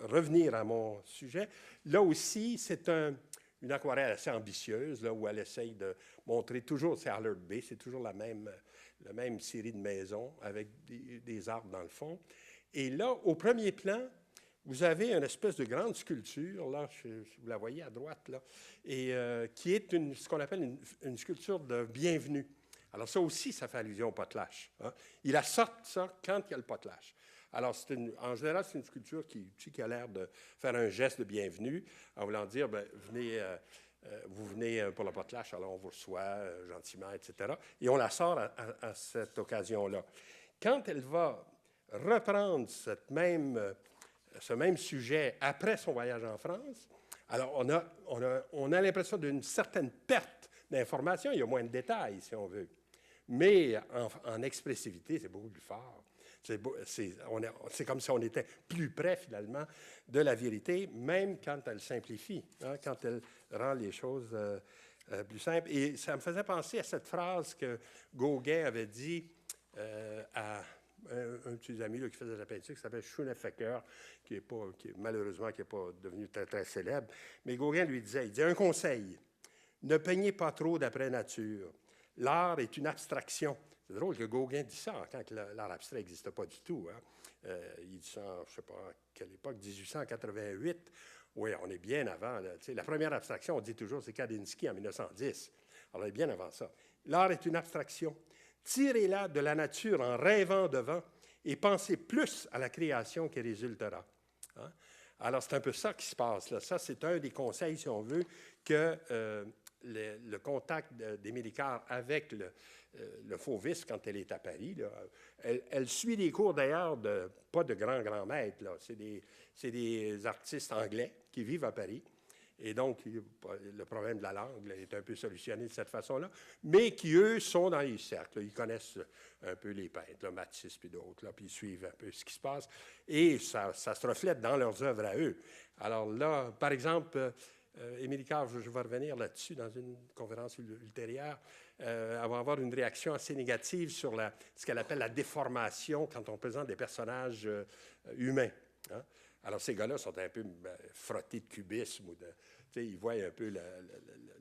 revenir à mon sujet, là aussi, c'est une aquarelle assez ambitieuse, là, où elle essaye de montrer toujours, c'est Allard Bay, c'est toujours la même série de maisons avec des arbres dans le fond. Et là, au premier plan, vous avez une espèce de grande sculpture, là, vous la voyez à droite, là, et qui est ce qu'on appelle une sculpture de bienvenue. Alors ça aussi, ça fait allusion au potlatch. Hein? Il a sorti ça quand il y a le potlatch. Alors, en général, c'est une sculpture qui a l'air de faire un geste de bienvenue, en voulant dire, bien, vous venez pour le potlatch, alors on vous reçoit gentiment, etc. Et on la sort à cette occasion-là. Quand elle va reprendre ce même sujet après son voyage en France, alors on a l'impression d'une certaine perte d'informations. Il y a moins de détails, si on veut. Mais en expressivité, c'est beaucoup plus fort. C'est comme si on était plus près, finalement, de la vérité, même quand elle simplifie, hein, quand elle rend les choses plus simples. Et ça me faisait penser à cette phrase que Gauguin avait dit à un de ses amis là, qui faisait de la peinture, qui s'appelle Schoenefecker, malheureusement, qui n'est pas devenu très, très célèbre. Mais Gauguin lui disait, il dit, un conseil, ne peignez pas trop d'après nature. L'art est une abstraction. C'est drôle que Gauguin dit ça quand l'art abstrait n'existe pas du tout. Hein. Il dit ça, je ne sais pas à quelle époque, 1888. Oui, on est bien avant. Là, la première abstraction, on dit toujours, c'est Kandinsky en 1910. Alors, on est bien avant ça. L'art est une abstraction. Tirez-la de la nature en rêvant devant et pensez plus à la création qui résultera. Hein? Alors, c'est un peu ça qui se passe. Là. Ça, c'est un des conseils, si on veut, que le contact d'Émilie Carr avec le Fauvisme quand elle est à Paris. Là, elle suit des cours, d'ailleurs, pas de grands maîtres. C'est des artistes anglais qui vivent à Paris. Et donc, le problème de la langue là, est un peu solutionné de cette façon-là, mais qui, eux, sont dans les cercles. Là. Ils connaissent un peu les peintres, là, Matisse puis d'autres, là, puis ils suivent un peu ce qui se passe. Et ça se reflète dans leurs œuvres à eux. Alors là, par exemple, Émilie Carr, je vais revenir là-dessus dans une conférence ultérieure, elle va avoir une réaction assez négative sur ce qu'elle appelle la déformation quand on présente des personnages humains. Hein? Alors, ces gars-là sont un peu frottés de cubisme. Ils voient un peu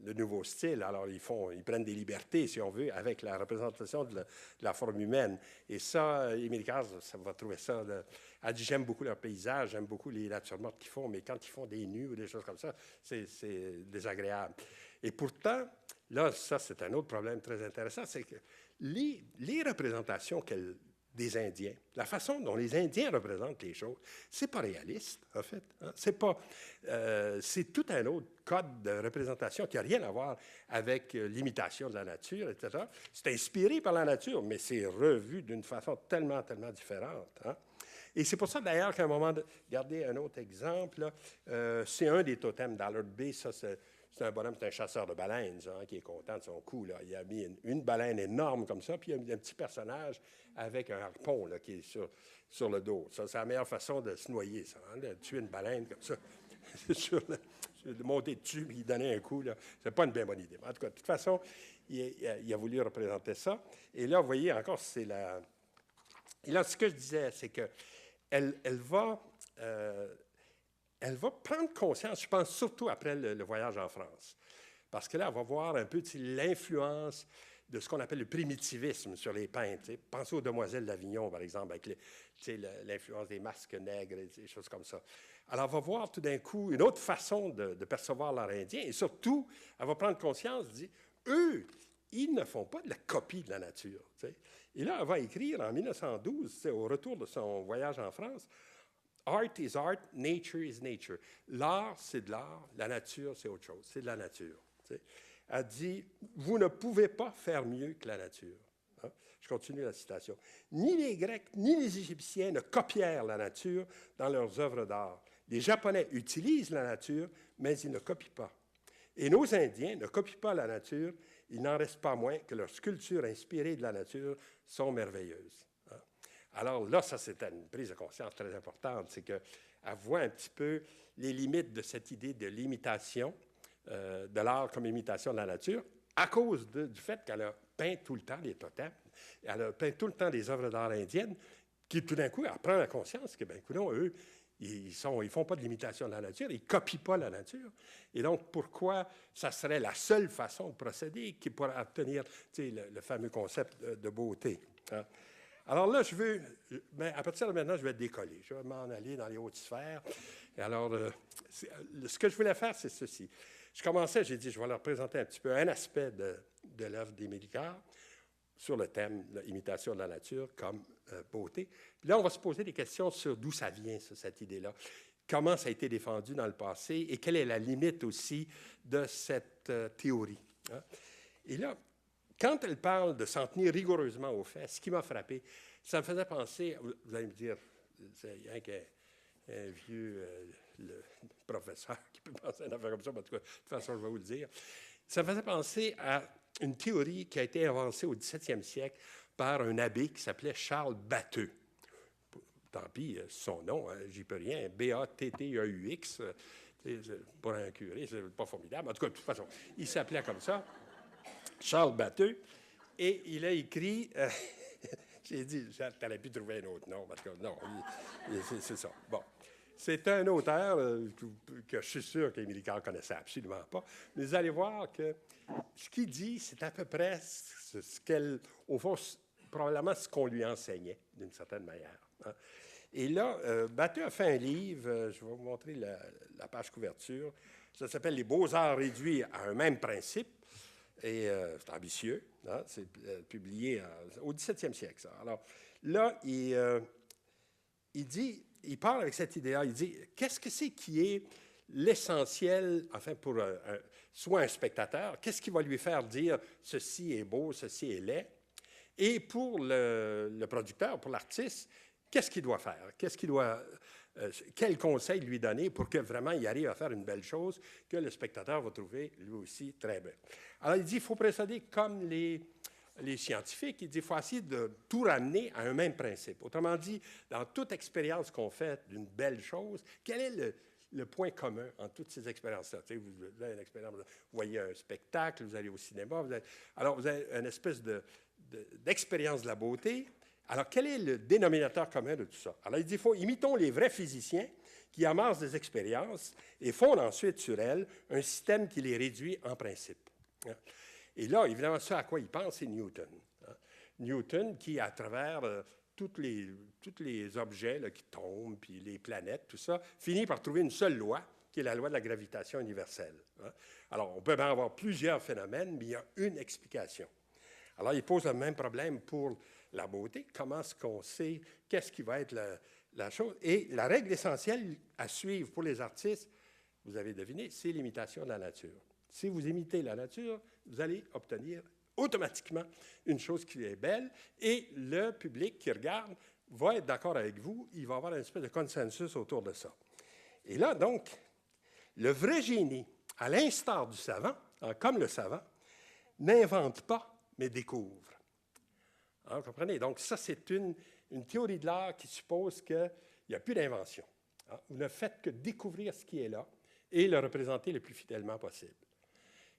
le nouveau style. Alors, ils prennent des libertés, si on veut, avec la représentation de la forme humaine. Et ça, Émilie Carr, ça va trouver ça... Elle dit, j'aime beaucoup leur paysage, j'aime beaucoup les natures mortes qu'ils font, mais quand ils font des nus ou des choses comme ça, c'est désagréable. Et pourtant, là, ça, c'est un autre problème très intéressant, c'est que les représentations des Indiens, la façon dont les Indiens représentent les choses, c'est pas réaliste, en fait. Hein? C'est tout un autre code de représentation qui n'a rien à voir avec l'imitation de la nature, etc. C'est inspiré par la nature, mais c'est revu d'une façon tellement différente. Hein? Et c'est pour ça, d'ailleurs, qu'à un moment, regardez un autre exemple, c'est un des totems d'Allard Bay, ça, c'est un bonhomme, c'est un chasseur de baleines, ça, hein, qui est content de son coup. Là. Il a mis une baleine énorme comme ça, puis il a mis un petit personnage avec un harpon là, qui est sur le dos. Ça, c'est la meilleure façon de se noyer, ça, hein, de tuer une baleine comme ça. De monter dessus et lui donner un coup, c'est pas une bien bonne idée. En tout cas, de toute façon, il a voulu représenter ça. Et là, vous voyez, encore, c'est la... Et là, ce que je disais, c'est qu'elle va prendre conscience, je pense, surtout après le voyage en France. Parce que là, elle va voir un peu l'influence de ce qu'on appelle le primitivisme sur les peintres. Pensez aux Demoiselles d'Avignon, par exemple, avec l'influence des masques nègres et des choses comme ça. Alors, elle va voir tout d'un coup une autre façon de percevoir l'art indien et surtout, elle va prendre conscience, dit, eux, ils ne font pas de la copie de la nature. T'sais. Et là, elle va écrire en 1912, au retour de son voyage en France, « Art is art, nature is nature ». L'art, c'est de l'art, la nature, c'est autre chose, c'est de la nature. T'sais. Elle dit, vous ne pouvez pas faire mieux que la nature. Hein? Je continue la citation. Ni les Grecs, ni les Égyptiens ne copièrent la nature dans leurs œuvres d'art. Les Japonais utilisent la nature, mais ils ne copient pas. Et nos Indiens ne copient pas la nature, il n'en reste pas moins que leurs sculptures inspirées de la nature sont merveilleuses. Hein? Alors là, ça, c'est une prise de conscience très importante, c'est qu'elle voit un petit peu les limites de cette idée de l'imitation, de l'art comme imitation de la nature, à cause du fait qu'elle a peint tout le temps des totems, elle a peint tout le temps des œuvres d'art indiennes, qui tout d'un coup, elle prend la conscience que, bien, écoutons, eux, ils ne font pas de l'imitation de la nature, ils ne copient pas la nature. Et donc, pourquoi ça serait la seule façon de procéder qui pourrait obtenir le fameux concept de beauté? Hein? Alors là, mais à partir de maintenant, je vais décoller. Je vais m'en aller dans les hautes sphères. Et alors, ce que je voulais faire, c'est ceci. Je commençais, j'ai dit, je vais leur présenter un petit peu un aspect de l'œuvre d'Émile Icare sur le thème de l'imitation de la nature comme beauté. Puis là, on va se poser des questions sur d'où ça vient, cette idée-là. Comment ça a été défendu dans le passé et quelle est la limite aussi de cette théorie. Hein? Et là, quand elle parle de s'en tenir rigoureusement aux faits, ce qui m'a frappé, ça me faisait penser, vous allez me dire, c'est rien qu'un vieux le professeur qui peut penser à une affaire comme ça, mais en tout cas, de toute façon, je vais vous le dire. Ça me faisait penser à une théorie qui a été avancée au 17e siècle par un abbé qui s'appelait Charles Batteux. Tant pis, son nom, hein, j'y peux rien, B-A-T-T-E-U-X. Pour un curé, c'est pas formidable. En tout cas, de toute façon, il s'appelait comme ça, Charles Batteux, et il a écrit... j'ai dit, tu aurais pu trouver un autre nom, parce que non, c'est ça. Bon. C'est un auteur que je suis sûr qu'Émile Icare ne connaissait absolument pas. Mais vous allez voir que ce qu'il dit, c'est à peu près ce qu'elle, au fond, probablement ce qu'on lui enseignait, d'une certaine manière. Hein. Et là, Batteux a fait un livre, je vais vous montrer la page couverture, ça s'appelle « Les beaux-arts réduits à un même principe ». Et c'est ambitieux, hein, c'est publié au 17e siècle, ça. Alors là, il dit... Il parle avec cette idée-là, il dit, qu'est-ce que c'est qui est l'essentiel, enfin, pour soit un spectateur, qu'est-ce qui va lui faire dire ceci est beau, ceci est laid, et pour le producteur, pour l'artiste, qu'est-ce qu'il doit faire, quel conseil lui donner pour que vraiment il arrive à faire une belle chose que le spectateur va trouver lui aussi très belle. Alors il dit, il faut procéder comme les scientifiques, il dit qu'il faut essayer de tout ramener à un même principe. Autrement dit, dans toute expérience qu'on fait d'une belle chose, quel est le point commun entre toutes ces expériences-là? Tu sais, vous avez une expérience, vous voyez un spectacle, vous allez au cinéma, alors vous avez une espèce d'expérience de la beauté. Alors, quel est le dénominateur commun de tout ça? Alors, il dit, imitons les vrais physiciens qui amassent des expériences et fondent ensuite sur elles un système qui les réduit en principe. Et là, évidemment, ce à quoi il pense, c'est Newton. Hein. Newton qui, à travers tous les objets là, qui tombent, puis les planètes, tout ça, finit par trouver une seule loi, qui est la loi de la gravitation universelle. Hein. Alors, on peut bien avoir plusieurs phénomènes, mais il y a une explication. Alors, il pose le même problème pour la beauté. Comment est-ce qu'on sait qu'est-ce qui va être la chose? Et la règle essentielle à suivre pour les artistes, vous avez deviné, c'est l'imitation de la nature. Si vous imitez la nature, vous allez obtenir automatiquement une chose qui est belle et le public qui regarde va être d'accord avec vous, il va avoir une espèce de consensus autour de ça. Et là, donc, le vrai génie à l'instar du savant, comme le savant, n'invente pas, mais découvre. Vous comprenez? Donc, ça, c'est une théorie de l'art qui suppose qu'il n'y a plus d'invention. Vous ne faites que découvrir ce qui est là et le représenter le plus fidèlement possible.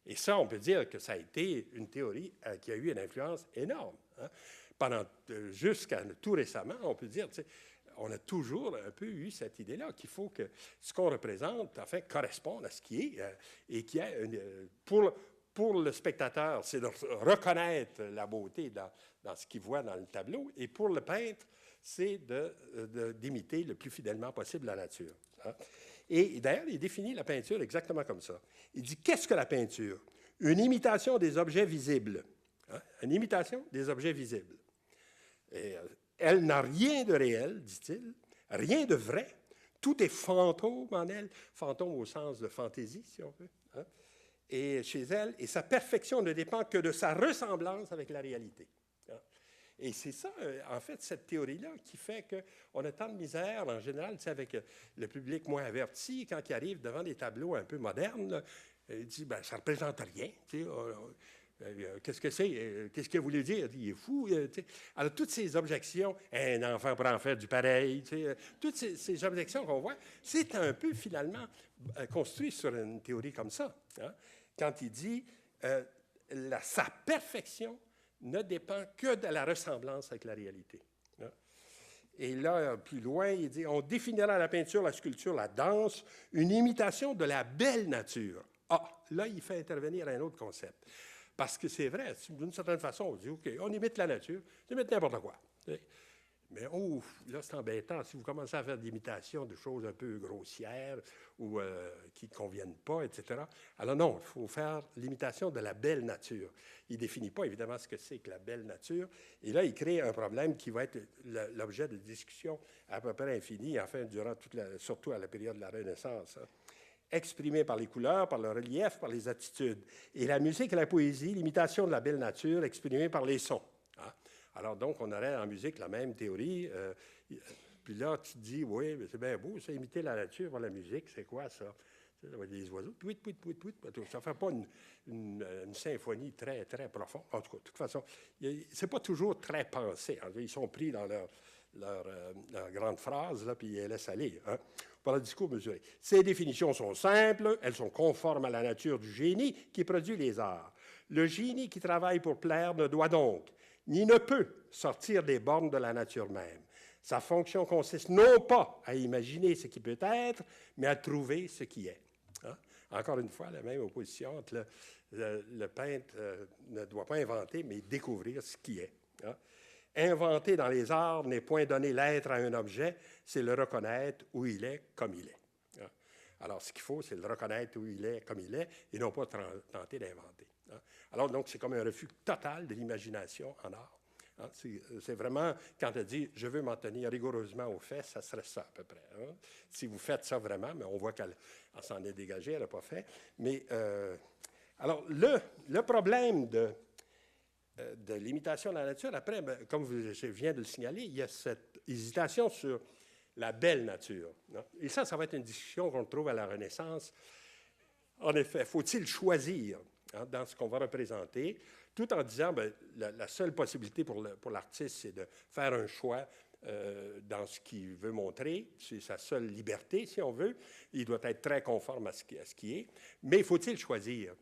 Et ça, on peut dire que ça a été une théorie qui a eu une influence énorme. Jusqu'à tout récemment, on peut dire, on a toujours un peu eu cette idée-là qu'il faut que ce qu'on représente, enfin, corresponde à ce qui est et qu'il y a pour le spectateur, c'est de reconnaître la beauté dans ce qu'il voit dans le tableau, et pour le peintre, c'est d'imiter le plus fidèlement possible la nature. Et d'ailleurs, il définit la peinture exactement comme ça. Il dit, qu'est-ce que la peinture? Une imitation des objets visibles. Une imitation des objets visibles. Et, elle n'a rien de réel, dit-il, rien de vrai. Tout est fantôme en elle, fantôme au sens de fantaisie, si on veut. Et chez elle, et sa perfection ne dépend que de sa ressemblance avec la réalité. Et c'est ça, en fait, cette théorie-là qui fait qu'on a tant de misère, en général, avec le public moins averti, quand il arrive devant des tableaux un peu modernes, là, il dit, ben, ça ne représente rien. Qu'est-ce que c'est? Qu'est-ce qu'il a voulu dire? Il est fou. Alors, toutes ces objections, un enfant pourrait en faire du pareil, toutes ces objections qu'on voit, c'est un peu, finalement, construit sur une théorie comme ça. Quand il dit, sa perfection ne dépend que de la ressemblance avec la réalité. Et là, plus loin, il dit, on définira la peinture, la sculpture, la danse, une imitation de la belle nature. Là, il fait intervenir un autre concept. Parce que c'est vrai, d'une certaine façon, on dit, OK, on imite la nature, on imite n'importe quoi. Mais là, c'est embêtant. Si vous commencez à faire de l'imitation de choses un peu grossières ou qui ne conviennent pas, etc. Alors non, il faut faire l'imitation de la belle nature. Il ne définit pas, évidemment, ce que c'est que la belle nature. Et là, il crée un problème qui va être l'objet de discussions à peu près infinies, enfin, surtout à la période de la Renaissance. Exprimé par les couleurs, par le relief, par les attitudes. Et la musique et la poésie, l'imitation de la belle nature, exprimée par les sons. Alors, donc, on aurait en musique la même théorie. Puis là, tu te dis, oui, mais c'est bien beau, ça, imiter la nature par la musique, c'est quoi ça? Ça va être des oiseaux, tweet, tweet, tweet, tweet. Ça ne fait pas une symphonie très, très profonde. En tout cas, de toute façon, c'est pas toujours très pensé. Ils sont pris dans leur grande phrase, là, puis ils laissent aller. Par le discours mesuré. Ces définitions sont simples, elles sont conformes à la nature du génie qui produit les arts. Le génie qui travaille pour plaire ne doit donc ni ne peut sortir des bornes de la nature même. Sa fonction consiste non pas à imaginer ce qui peut être, mais à trouver ce qui est. Encore une fois, la même opposition entre le peintre ne doit pas inventer, mais découvrir ce qui est. Inventer dans les arts n'est point donner l'être à un objet, c'est le reconnaître où il est comme il est. Alors, ce qu'il faut, c'est le reconnaître où il est comme il est et non pas tenter d'inventer. Alors, donc, c'est comme un refus total de l'imagination en art. C'est vraiment, quand elle dit « je veux m'en tenir rigoureusement aux faits », ça serait ça à peu près. Si vous faites ça vraiment, mais on voit qu'elle s'en est dégagée, elle n'a pas fait. Mais, alors, le problème de l'imitation de la nature, après, comme je viens de le signaler, il y a cette hésitation sur la belle nature. Et ça va être une discussion qu'on trouve à la Renaissance. En effet, faut-il choisir dans ce qu'on va représenter, tout en disant, la seule possibilité pour l'artiste, c'est de faire un choix dans ce qu'il veut montrer. C'est sa seule liberté, si on veut. Il doit être très conforme à ce qui est. Mais faut-il choisir?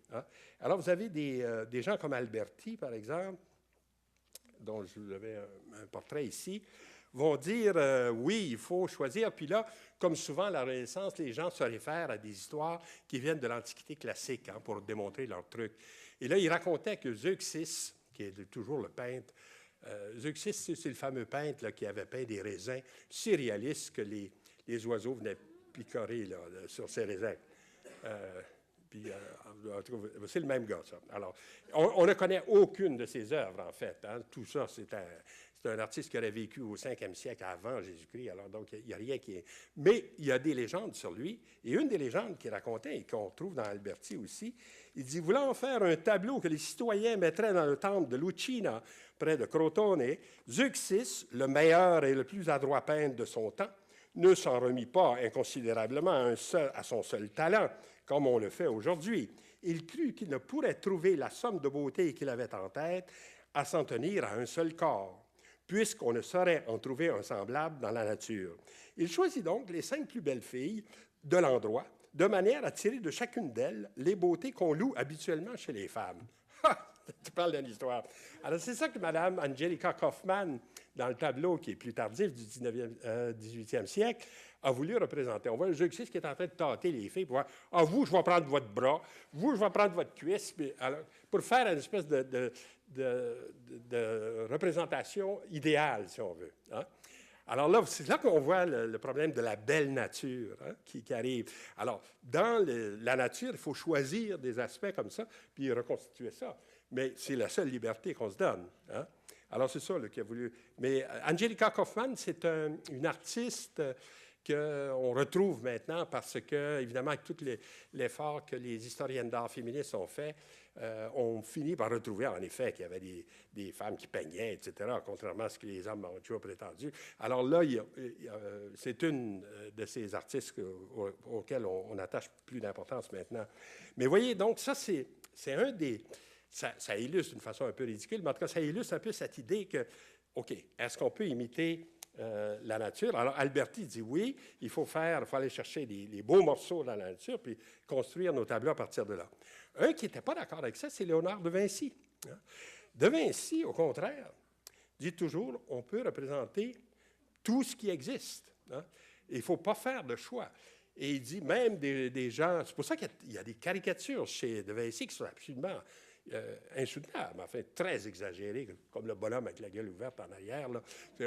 Alors, vous avez des gens comme Alberti, par exemple, dont je vous avais un portrait ici, vont dire, oui, il faut choisir. Puis là, comme souvent à la Renaissance, les gens se réfèrent à des histoires qui viennent de l'Antiquité classique pour démontrer leur truc. Et là, il racontait que Zeuxis, qui est toujours le peintre, Zeuxis, c'est le fameux peintre là, qui avait peint des raisins si réalistes que les oiseaux venaient picorer là, sur ces raisins. C'est le même gars, ça. Alors, on ne connaît aucune de ses œuvres, en fait. Tout ça, c'est un artiste qui aurait vécu au 5e siècle avant Jésus-Christ. Alors, donc, il n'y a rien qui est... Mais il y a des légendes sur lui. Et une des légendes qu'il racontait, et qu'on trouve dans Alberti aussi, il dit, voulant faire un tableau que les citoyens mettraient dans le temple de Lucina, près de Crotone, Zeuxis, le meilleur et le plus adroit peintre de son temps, ne s'en remit pas inconsidérablement à son seul talent, comme on le fait aujourd'hui. Il crut qu'il ne pourrait trouver la somme de beauté qu'il avait en tête à s'en tenir à un seul corps, puisqu'on ne saurait en trouver un semblable dans la nature. Il choisit donc les 5 plus belles filles de l'endroit, de manière à tirer de chacune d'elles les beautés qu'on loue habituellement chez les femmes. Tu parles d'une histoire. Alors, c'est ça que Mme Angelica Kauffmann, dans le tableau qui est plus tardif du 18e siècle, a voulu représenter. On voit le Zeuxis qui est en train de tâter les filles pour voir « Ah, vous, je vais prendre votre bras. Vous, je vais prendre votre cuisse. » pour faire une espèce de représentation idéale, si on veut. Hein? Alors là, c'est là qu'on voit le problème de la belle nature qui arrive. Alors, dans la nature, il faut choisir des aspects comme ça, puis reconstituer ça. Mais c'est la seule liberté qu'on se donne. Hein? Alors, c'est ça qui a voulu... Mais Angelica Kauffmann, c'est une artiste qu'on retrouve maintenant parce que, évidemment, avec tout l'effort que les historiennes d'art féministes ont fait, on finit par retrouver, en effet, qu'il y avait des femmes qui peignaient, etc., contrairement à ce que les hommes ont toujours prétendu. Alors là, c'est une de ces artistes auxquels on attache plus d'importance maintenant. Mais voyez, donc, ça, c'est un des... Ça illustre d'une façon un peu ridicule, mais en tout cas, ça illustre un peu cette idée que, OK, est-ce qu'on peut imiter la nature? Alors, Alberti dit oui, il faut aller chercher les beaux morceaux dans la nature, puis construire nos tableaux à partir de là. Un qui n'était pas d'accord avec ça, c'est Léonard de Vinci. De Vinci, au contraire, dit toujours, on peut représenter tout ce qui existe. Il ne faut pas faire de choix. Et il dit même des gens... C'est pour ça qu'il y a des caricatures chez de Vinci qui sont absolument... insoutenable, enfin très exagéré, comme le bonhomme avec la gueule ouverte en arrière. C'est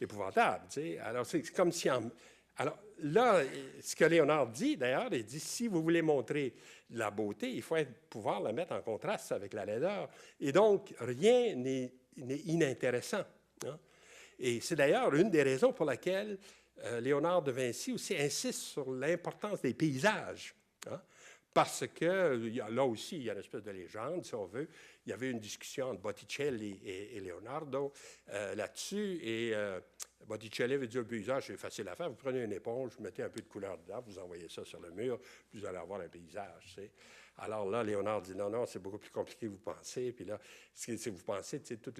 épouvantable. Tu sais. Alors, c'est comme si... Alors, là, ce que Léonard dit, d'ailleurs, il dit, si vous voulez montrer la beauté, il faut pouvoir la mettre en contraste avec la laideur. Et donc, rien n'est inintéressant. Hein? Et c'est d'ailleurs une des raisons pour laquelle Léonard de Vinci aussi insiste sur l'importance des paysages. Hein? Parce que là aussi, il y a une espèce de légende, si on veut. Il y avait une discussion entre Botticelli et Leonardo là-dessus. Et Botticelli veut dire le paysage, c'est facile à faire. Vous prenez une éponge, vous mettez un peu de couleur dedans, vous envoyez ça sur le mur, puis vous allez avoir un paysage. Tu sais. Alors là, Léonard dit non, c'est beaucoup plus compliqué que vous pensez. Puis là, si vous pensez, tu sais, toute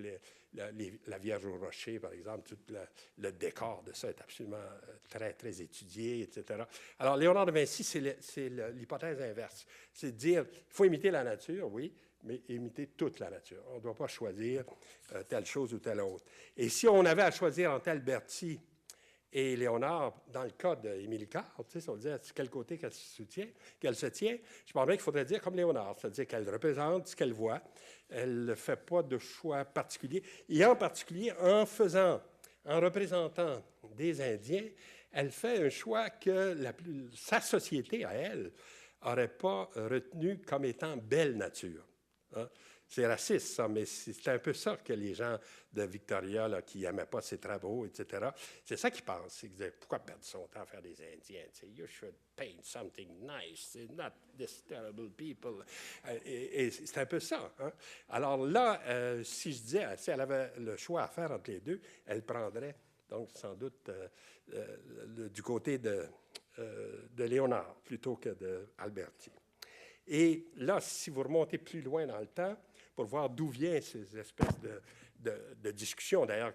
la Vierge au rocher, par exemple, tout le décor de ça est absolument très, très étudié, etc. Alors, Léonard de Vinci, c'est l'hypothèse inverse. C'est de dire, il faut imiter la nature, oui, mais imiter toute la nature. On ne doit pas choisir telle chose ou telle autre. Et si on avait à choisir entre Alberti et Léonard, dans le cas d'Émilie Carte, si on disait à quel côté qu'elle se tient, je pense bien qu'il faudrait dire comme Léonard, c'est-à-dire qu'elle représente ce qu'elle voit, elle ne fait pas de choix particulier, et en particulier en représentant des Indiens, elle fait un choix que sa société, à elle, n'aurait pas retenu comme étant belle nature. Hein? C'est raciste, ça, mais c'est un peu ça que les gens de Victoria, là, qui n'aimaient pas ses travaux, etc., c'est ça qu'ils pensent. Ils disaient, pourquoi perdre son temps à faire des Indiens? You should paint something nice, not this terrible people. Et c'est un peu ça. Hein? Alors là, si je disais, si elle avait le choix à faire entre les deux, elle prendrait, donc, sans doute, du côté de Léonard plutôt que d'Alberti. Et là, si vous remontez plus loin dans le temps, pour voir d'où viennent ces espèces de discussions, d'ailleurs,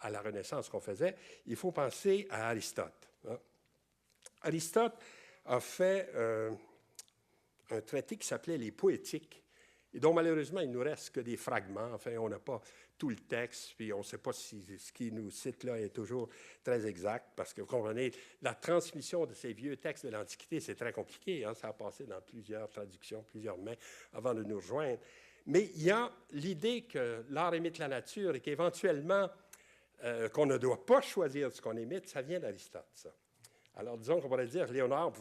à la Renaissance qu'on faisait, il faut penser à Aristote. Hein? Aristote a fait un traité qui s'appelait les Poétiques, et dont malheureusement, il ne nous reste que des fragments. Enfin, on n'a pas tout le texte, puis on ne sait pas si ce qu'il nous cite là est toujours très exact, parce que vous comprenez, la transmission de ces vieux textes de l'Antiquité, c'est très compliqué. Hein? Ça a passé dans plusieurs traductions, plusieurs mains avant de nous rejoindre. Mais il y a l'idée que l'art imite la nature et qu'éventuellement, qu'on ne doit pas choisir ce qu'on imite, ça vient d'Aristote, ça. Alors, disons qu'on pourrait dire que Léonard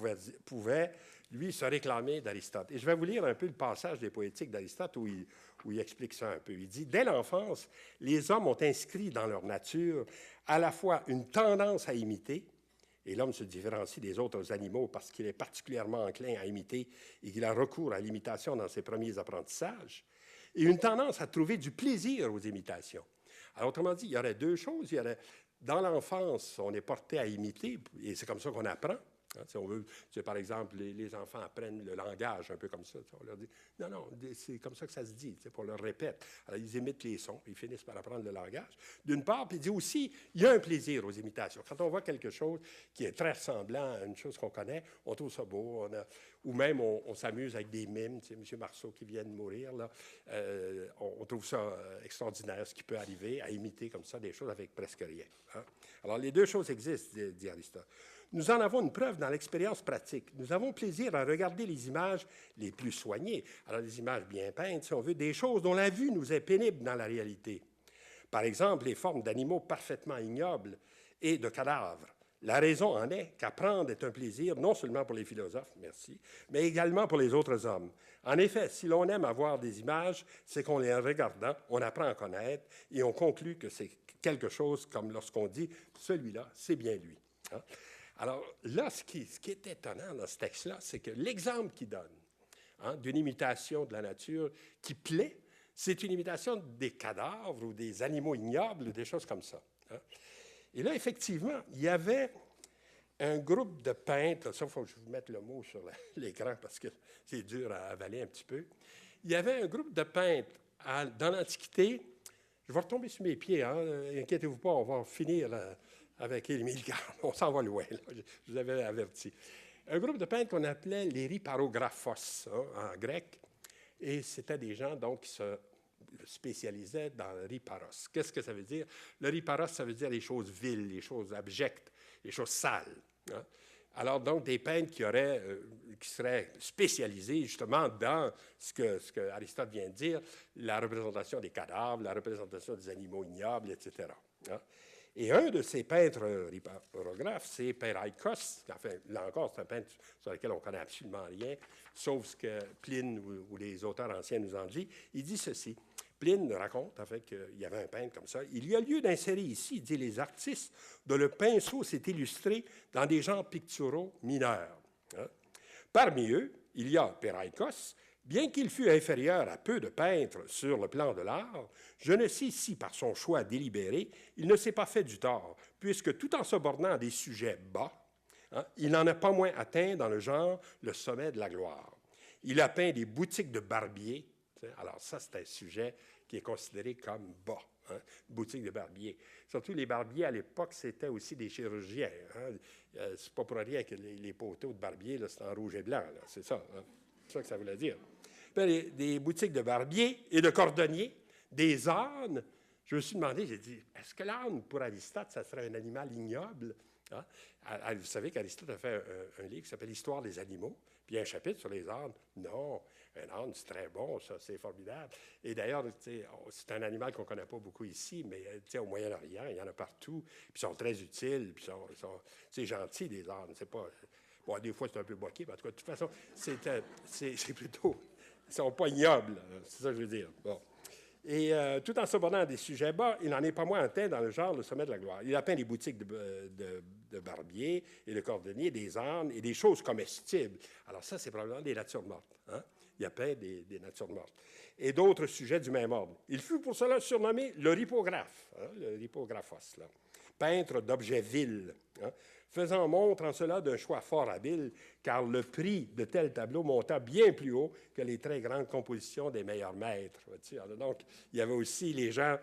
pouvait, lui, se réclamer d'Aristote. Et je vais vous lire un peu le passage des Poétiques d'Aristote où il explique ça un peu. Il dit « Dès l'enfance, les hommes ont inscrit dans leur nature à la fois une tendance à imiter, et l'homme se différencie des autres animaux parce qu'il est particulièrement enclin à imiter et qu'il a recours à l'imitation dans ses premiers apprentissages, et une tendance à trouver du plaisir aux imitations. » Alors, autrement dit, il y aurait deux choses. Il y aurait dans l'enfance, on est porté à imiter, et c'est comme ça qu'on apprend. Hein, si on veut, par exemple, les enfants apprennent le langage un peu comme ça. On leur dit, non, non, c'est comme ça que ça se dit, on leur répète. Alors, ils imitent les sons, ils finissent par apprendre le langage. D'une part, puis il dit aussi, il y a un plaisir aux imitations. Quand on voit quelque chose qui est très ressemblant à une chose qu'on connaît, on trouve ça beau, ou même on s'amuse avec des mimes. M. Marceau qui vient de mourir, là, on trouve ça extraordinaire, ce qui peut arriver, à imiter comme ça des choses avec presque rien. Hein? Alors, les deux choses existent, dit Aristote. Nous en avons une preuve dans l'expérience pratique. Nous avons plaisir à regarder les images les plus soignées. Alors, les images bien peintes, si on veut, des choses dont la vue nous est pénible dans la réalité. Par exemple, les formes d'animaux parfaitement ignobles et de cadavres. La raison en est qu'apprendre est un plaisir non seulement pour les philosophes, merci, mais également pour les autres hommes. En effet, si l'on aime avoir des images, c'est qu'en les regardant, on apprend à connaître et on conclut que c'est quelque chose comme lorsqu'on dit « celui-là, c'est bien lui hein? ». Alors là, ce qui est étonnant dans ce texte-là, c'est que l'exemple qu'il donne hein, d'une imitation de la nature qui plaît, c'est une imitation des cadavres ou des animaux ignobles, des choses comme ça. Hein. Et là, effectivement, il y avait un groupe de peintres, ça, il faut que je vous mette le mot sur l'écran parce que c'est dur à avaler un petit peu. Il y avait un groupe de peintres dans l'Antiquité. Je vais retomber sur mes pieds, hein, inquiétez-vous pas, on va finir avec Émile Carle. On s'en va loin, là, je vous avais averti. Un groupe de peintres qu'on appelait les riparographos, hein, en grec, et c'était des gens donc qui se spécialisaient dans le riparos. Qu'est-ce que ça veut dire? Le riparos, ça veut dire les choses viles, les choses abjectes, les choses sales. Hein? Alors, donc, des peintres qui seraient spécialisés justement dans ce que Aristote vient de dire, la représentation des cadavres, la représentation des animaux ignobles, etc. Hein? Et un de ces peintres riparographes, c'est Peraikos. Enfin, là encore, c'est un peintre sur lequel on ne connaît absolument rien, sauf ce que Pline ou les auteurs anciens nous en disent. Il dit ceci. Pline raconte, en fait, qu'il y avait un peintre comme ça. Il y a lieu d'insérer ici, dit les artistes, dont le pinceau s'est illustré dans des genres picturaux mineurs. Hein? Parmi eux, il y a Peraikos. Bien qu'il fût inférieur à peu de peintres sur le plan de l'art, je ne sais si, par son choix délibéré, il ne s'est pas fait du tort, puisque tout en se bornant à des sujets bas, hein, il n'en a pas moins atteint dans le genre le sommet de la gloire. Il a peint des boutiques de barbiers. Alors ça, c'est un sujet qui est considéré comme bas, hein, boutique de barbiers. Surtout les barbiers, à l'époque, c'était aussi des chirurgiens. Hein. C'est pas pour rien que les poteaux de barbier, c'est en rouge et blanc. C'est ça. Hein. C'est ça que ça voulait dire. Des boutiques de barbiers et de cordonniers, des ânes. Je me suis demandé, j'ai dit, est-ce que l'âne, pour Aristote, ça serait un animal ignoble? Hein? Vous savez qu'Aristote a fait un livre qui s'appelle « L'histoire des animaux », puis il y a un chapitre sur les ânes. Non, un âne, c'est très bon, ça, c'est formidable. Et d'ailleurs, c'est un animal qu'on ne connaît pas beaucoup ici, mais au Moyen-Orient, il y en a partout, puis ils sont très utiles, puis c'est gentil, des ânes. C'est pas... Bon, des fois, c'est un peu boqué, mais en tout cas, de toute façon, c'est plutôt... Ils ne sont pas ignobles, c'est ça que je veux dire. Bon. Et tout en s'abordant à des sujets bas, il n'en est pas moins atteint dans le genre le sommet de la gloire. Il a peint des boutiques de barbiers et de cordonniers, des ânes et des choses comestibles. Alors ça, c'est probablement des natures mortes. Hein? Il a peint des natures mortes. Et d'autres sujets du même ordre. Il fut pour cela surnommé le ripographe, hein, le ripographos, là, peintre d'objets vils, hein, faisant montre en cela d'un choix fort habile, car le prix de tels tableaux monta bien plus haut que les très grandes compositions des meilleurs maîtres. Alors, donc, il y avait aussi les gens...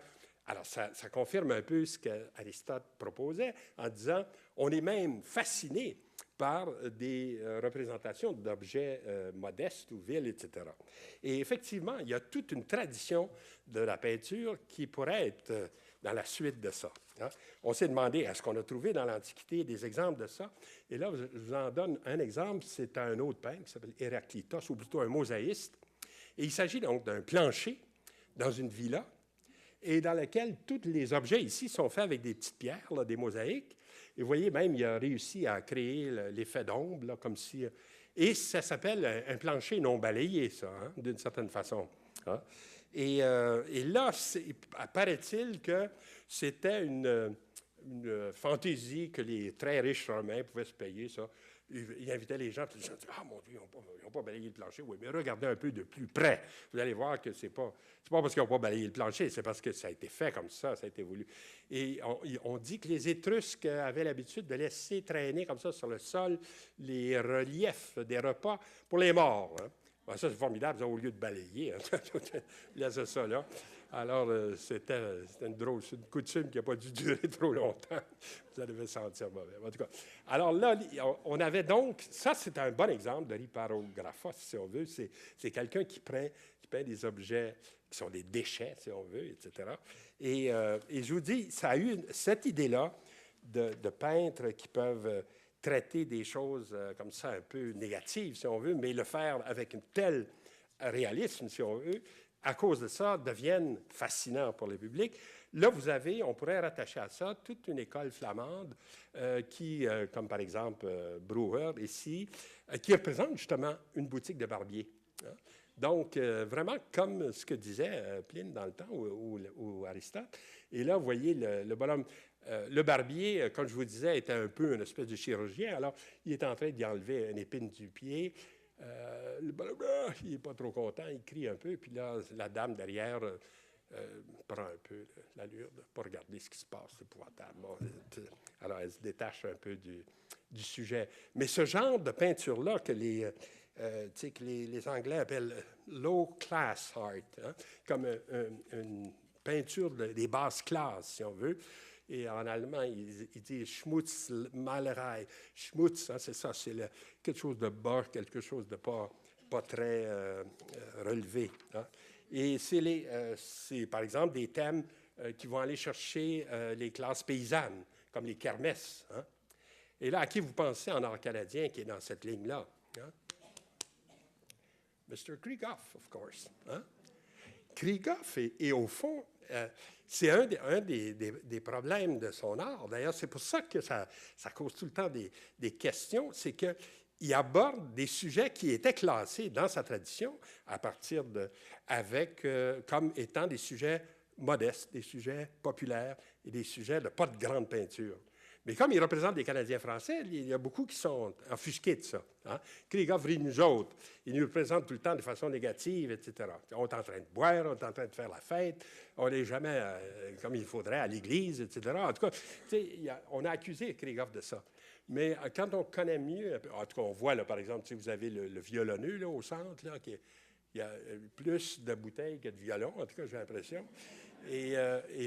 Alors, ça confirme un peu ce qu'Aristote proposait en disant, on est même fasciné par des représentations d'objets modestes ou vils, etc. Et effectivement, il y a toute une tradition de la peinture qui pourrait être dans la suite de ça. Hein? On s'est demandé, est-ce qu'on a trouvé dans l'Antiquité des exemples de ça? Et là, je vous en donne un exemple. C'est un autre peintre qui s'appelle Héraclitos, ou plutôt un mosaïste. Et il s'agit donc d'un plancher dans une villa, et dans lequel tous les objets ici sont faits avec des petites pierres, là, des mosaïques. Et vous voyez, même, il a réussi à créer l'effet d'ombre, là, comme si... Et ça s'appelle un plancher non balayé, ça, hein, d'une certaine façon. Hein? Et là, paraît-il que c'était une fantaisie que les très riches Romains pouvaient se payer, ça. il invitait les gens, puis les gens disaient, ah mon Dieu, ils n'ont pas balayé le plancher. Oui, mais regardez un peu de plus près. Vous allez voir que c'est pas parce qu'ils n'ont pas balayé le plancher, c'est parce que ça a été fait comme ça a été voulu. Et on dit que les Étrusques avaient l'habitude de laisser traîner comme ça sur le sol les reliefs des repas pour les morts. Hein. Ben, ça, c'est formidable, au lieu de balayer. Hein. Ils laissaient ça là. Alors, c'était une coutume qui n'a pas dû durer trop longtemps. Vous devez sentir mauvais. En tout cas, alors là, on avait donc, ça c'est un bon exemple de riparographos, si on veut. C'est quelqu'un qui peint des objets qui sont des déchets, si on veut, etc. Et je vous dis, ça a eu cette idée-là de peintres qui peuvent traiter des choses comme ça un peu négatives, si on veut, mais le faire avec un tel réalisme, si on veut, à cause de ça, deviennent fascinants pour le public. Là, on pourrait rattacher à ça toute une école flamande qui, comme par exemple Brouwer ici, qui représente justement une boutique de barbier. Hein. Donc, vraiment comme ce que disait Pline dans le temps ou Aristote. Et là, vous voyez le bonhomme. Le barbier, comme je vous disais, était un peu une espèce de chirurgien. Alors, il est en train d'y enlever une épine du pied. Le bonhomme, il n'est pas trop content, il crie un peu. Puis là, la dame derrière prend un peu l'allure de ne pas regarder ce qui se passe. C'est épouvantable. Bon, alors, elle se détache un peu du sujet. Mais ce genre de peinture-là que les Anglais appellent low class art, hein, comme une peinture des basses classes, si on veut. Et en allemand, il dit Schmutzmalerei. Schmutz, hein, c'est ça, c'est quelque chose de bas, quelque chose de pas très relevé. Hein. Et c'est, par exemple, des thèmes qui vont aller chercher les classes paysannes, comme les kermesses. Hein. Et là, à qui vous pensez en art canadien qui est dans cette ligne-là? Hein? Mr. Krieghoff, of course. Hein? Krieghoff, et au fond, c'est un des problèmes de son art. D'ailleurs, c'est pour ça que ça cause tout le temps des questions. C'est qu'il aborde des sujets qui étaient classés dans sa tradition à partir comme étant des sujets modestes, des sujets populaires et des sujets de pas de grande peinture. Mais comme il représente des Canadiens français, il y a beaucoup qui sont offusqués de ça. Hein? Krieghoff rit nous autres. Il nous représente tout le temps de façon négative, etc. On est en train de boire, on est en train de faire la fête, on n'est jamais comme il faudrait à l'église, etc. En tout cas, on a accusé Krieghoff de ça. Mais quand on connaît mieux, en tout cas, on voit, là, par exemple, si vous avez le violonneux là, au centre, là, il y a plus de bouteilles que de violons, en tout cas, j'ai l'impression. Et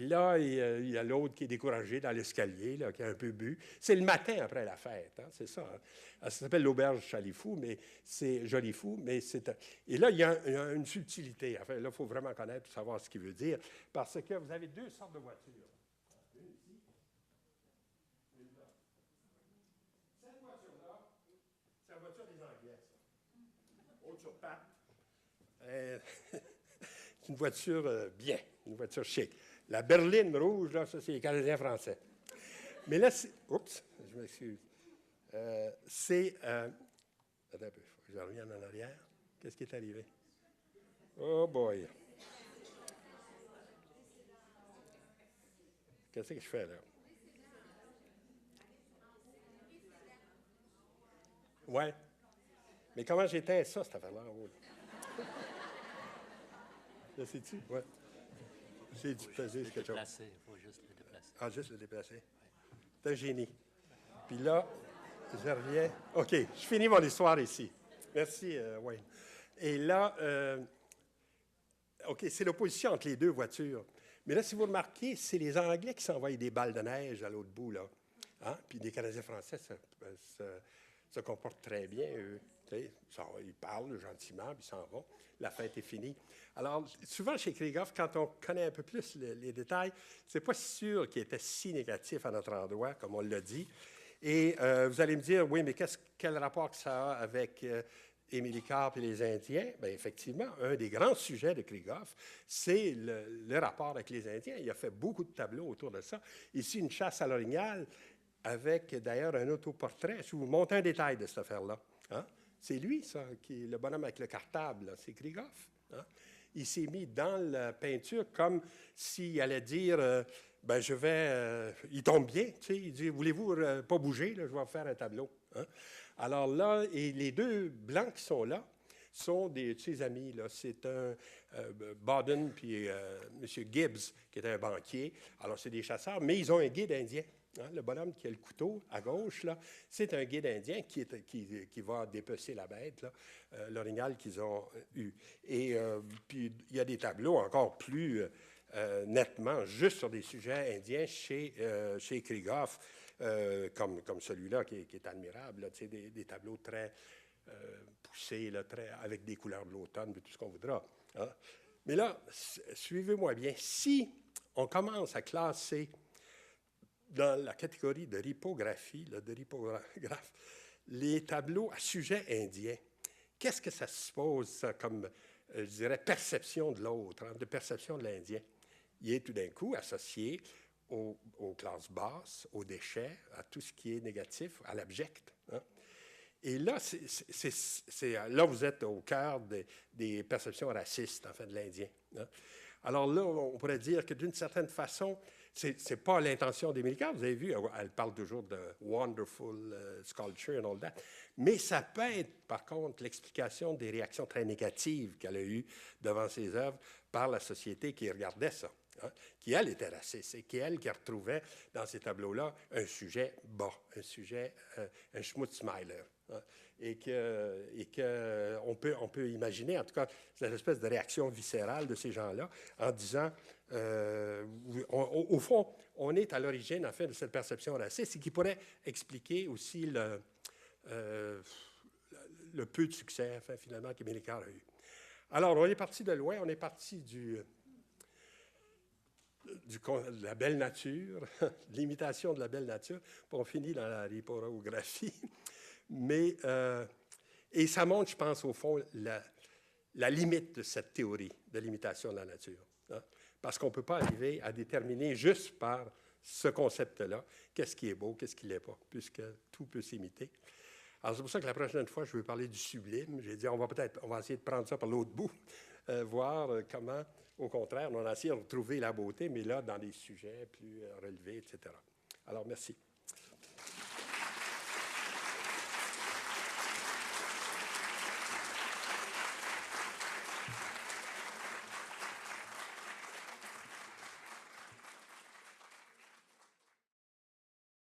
là, il y a l'autre qui est découragé dans l'escalier, là, qui a un peu bu. C'est le matin après la fête, hein, c'est ça. Hein. Ça s'appelle l'auberge Chalifou, mais c'est Jolifou, mais c'est... Et là, il y a une subtilité. Enfin, là, il faut vraiment connaître pour savoir ce qu'il veut dire, parce que vous avez deux sortes de voitures. Une ici, une là. Cette voiture-là, c'est la voiture des Anglais, ça. Haute sur pattes. C'est une voiture bien. Une voiture chic. La berline rouge, là, ça, c'est les Canadiens français. Mais là, oups, je m'excuse. Attends un peu, il faut que je revienne en arrière. Qu'est-ce qui est arrivé? Oh boy! Qu'est-ce que je fais, là? Ouais. Mais comment j'éteins ça, cette affaire-là? Là, c'est-tu? Ouais. J'ai dû peser quelque chose. Il faut juste le déplacer. Ah, juste le déplacer. C'est un génie. Puis là, je reviens. OK, je finis mon histoire ici. Merci, Wayne. Et là, OK, c'est l'opposition entre les deux voitures. Mais là, si vous remarquez, c'est les Anglais qui s'envoient des balles de neige à l'autre bout, là. Hein? Puis les Canadiens français se comportent très bien, eux. Ils parlent gentiment, puis ils s'en vont. La fête est finie. Alors, souvent, chez Krieghoff, quand on connaît un peu plus les détails, c'est pas sûr qu'il était si négatif à notre endroit, comme on l'a dit. Et vous allez me dire, oui, mais quel rapport que ça a avec Émilie Carpe et les Indiens? Bien, effectivement, un des grands sujets de Krieghoff, c'est le rapport avec les Indiens. Il a fait beaucoup de tableaux autour de ça. Ici, une chasse à l'orignal, avec d'ailleurs un autoportrait. Je vous montre un détail de cette affaire-là. Hein? C'est lui, ça, qui est le bonhomme avec le cartable. C'est Krieghoff. Hein? Il s'est mis dans la peinture comme s'il allait dire ben je vais. Il tombe bien, tu sais. Il dit voulez-vous pas bouger, là, je vais faire un tableau. Hein? Alors là, et les deux blancs qui sont là sont de ses amis. Là. C'est un Baden puis M. Gibbs, qui est un banquier. Alors, c'est des chasseurs, mais ils ont un guide indien. Hein, le bonhomme qui a le couteau à gauche, là, c'est un guide indien qui va dépecer la bête, l'orignal qu'ils ont eu. Et puis, il y a des tableaux encore plus nettement, juste sur des sujets indiens chez Krieghoff, comme celui-là qui est admirable, là, des tableaux très poussés, là, avec des couleurs de l'automne, tout ce qu'on voudra. Hein. Mais là, suivez-moi bien, si on commence à classer dans la catégorie de ripographie, de ripographe, les tableaux à sujet indien, qu'est-ce que ça suppose, ça, comme, je dirais, perception de l'autre, hein, de perception de l'Indien? Il est tout d'un coup associé aux classes basses, aux déchets, à tout ce qui est négatif, à l'abject. Hein? Et là, là, vous êtes au cœur des perceptions racistes, en fait, de l'Indien. Hein? Alors là, on pourrait dire que d'une certaine façon, ce n'est pas l'intention des Militaires. Vous avez vu, elle parle toujours de wonderful sculpture and all that. Mais ça peut être, par contre, l'explication des réactions très négatives qu'elle a eues devant ses œuvres par la société qui regardait ça, hein, qui, elle, était raciste et qui, elle, qui retrouvait dans ces tableaux-là un sujet bas, un sujet, un schmutzmeiler. Hein, et qu'on peut imaginer, en tout cas, cette espèce de réaction viscérale de ces gens-là en disant, au fond, on est à l'origine, en fait, de cette perception raciste et qui pourrait expliquer aussi le peu de succès, enfin, finalement, que Mélicard a eu. Alors, on est parti de loin, on est parti de la belle nature, l'imitation de la belle nature, puis on finit dans la riporographie. Mais, et ça montre, je pense, au fond, la limite de cette théorie de l'imitation de la nature. Hein? Parce qu'on ne peut pas arriver à déterminer juste par ce concept-là qu'est-ce qui est beau, qu'est-ce qui ne l'est pas, puisque tout peut s'imiter. Alors, c'est pour ça que la prochaine fois, je veux parler du sublime. J'ai dit, on va essayer de prendre ça par l'autre bout, voir comment, au contraire, on a essayé de retrouver la beauté, mais là, dans des sujets plus relevés, etc. Alors, merci.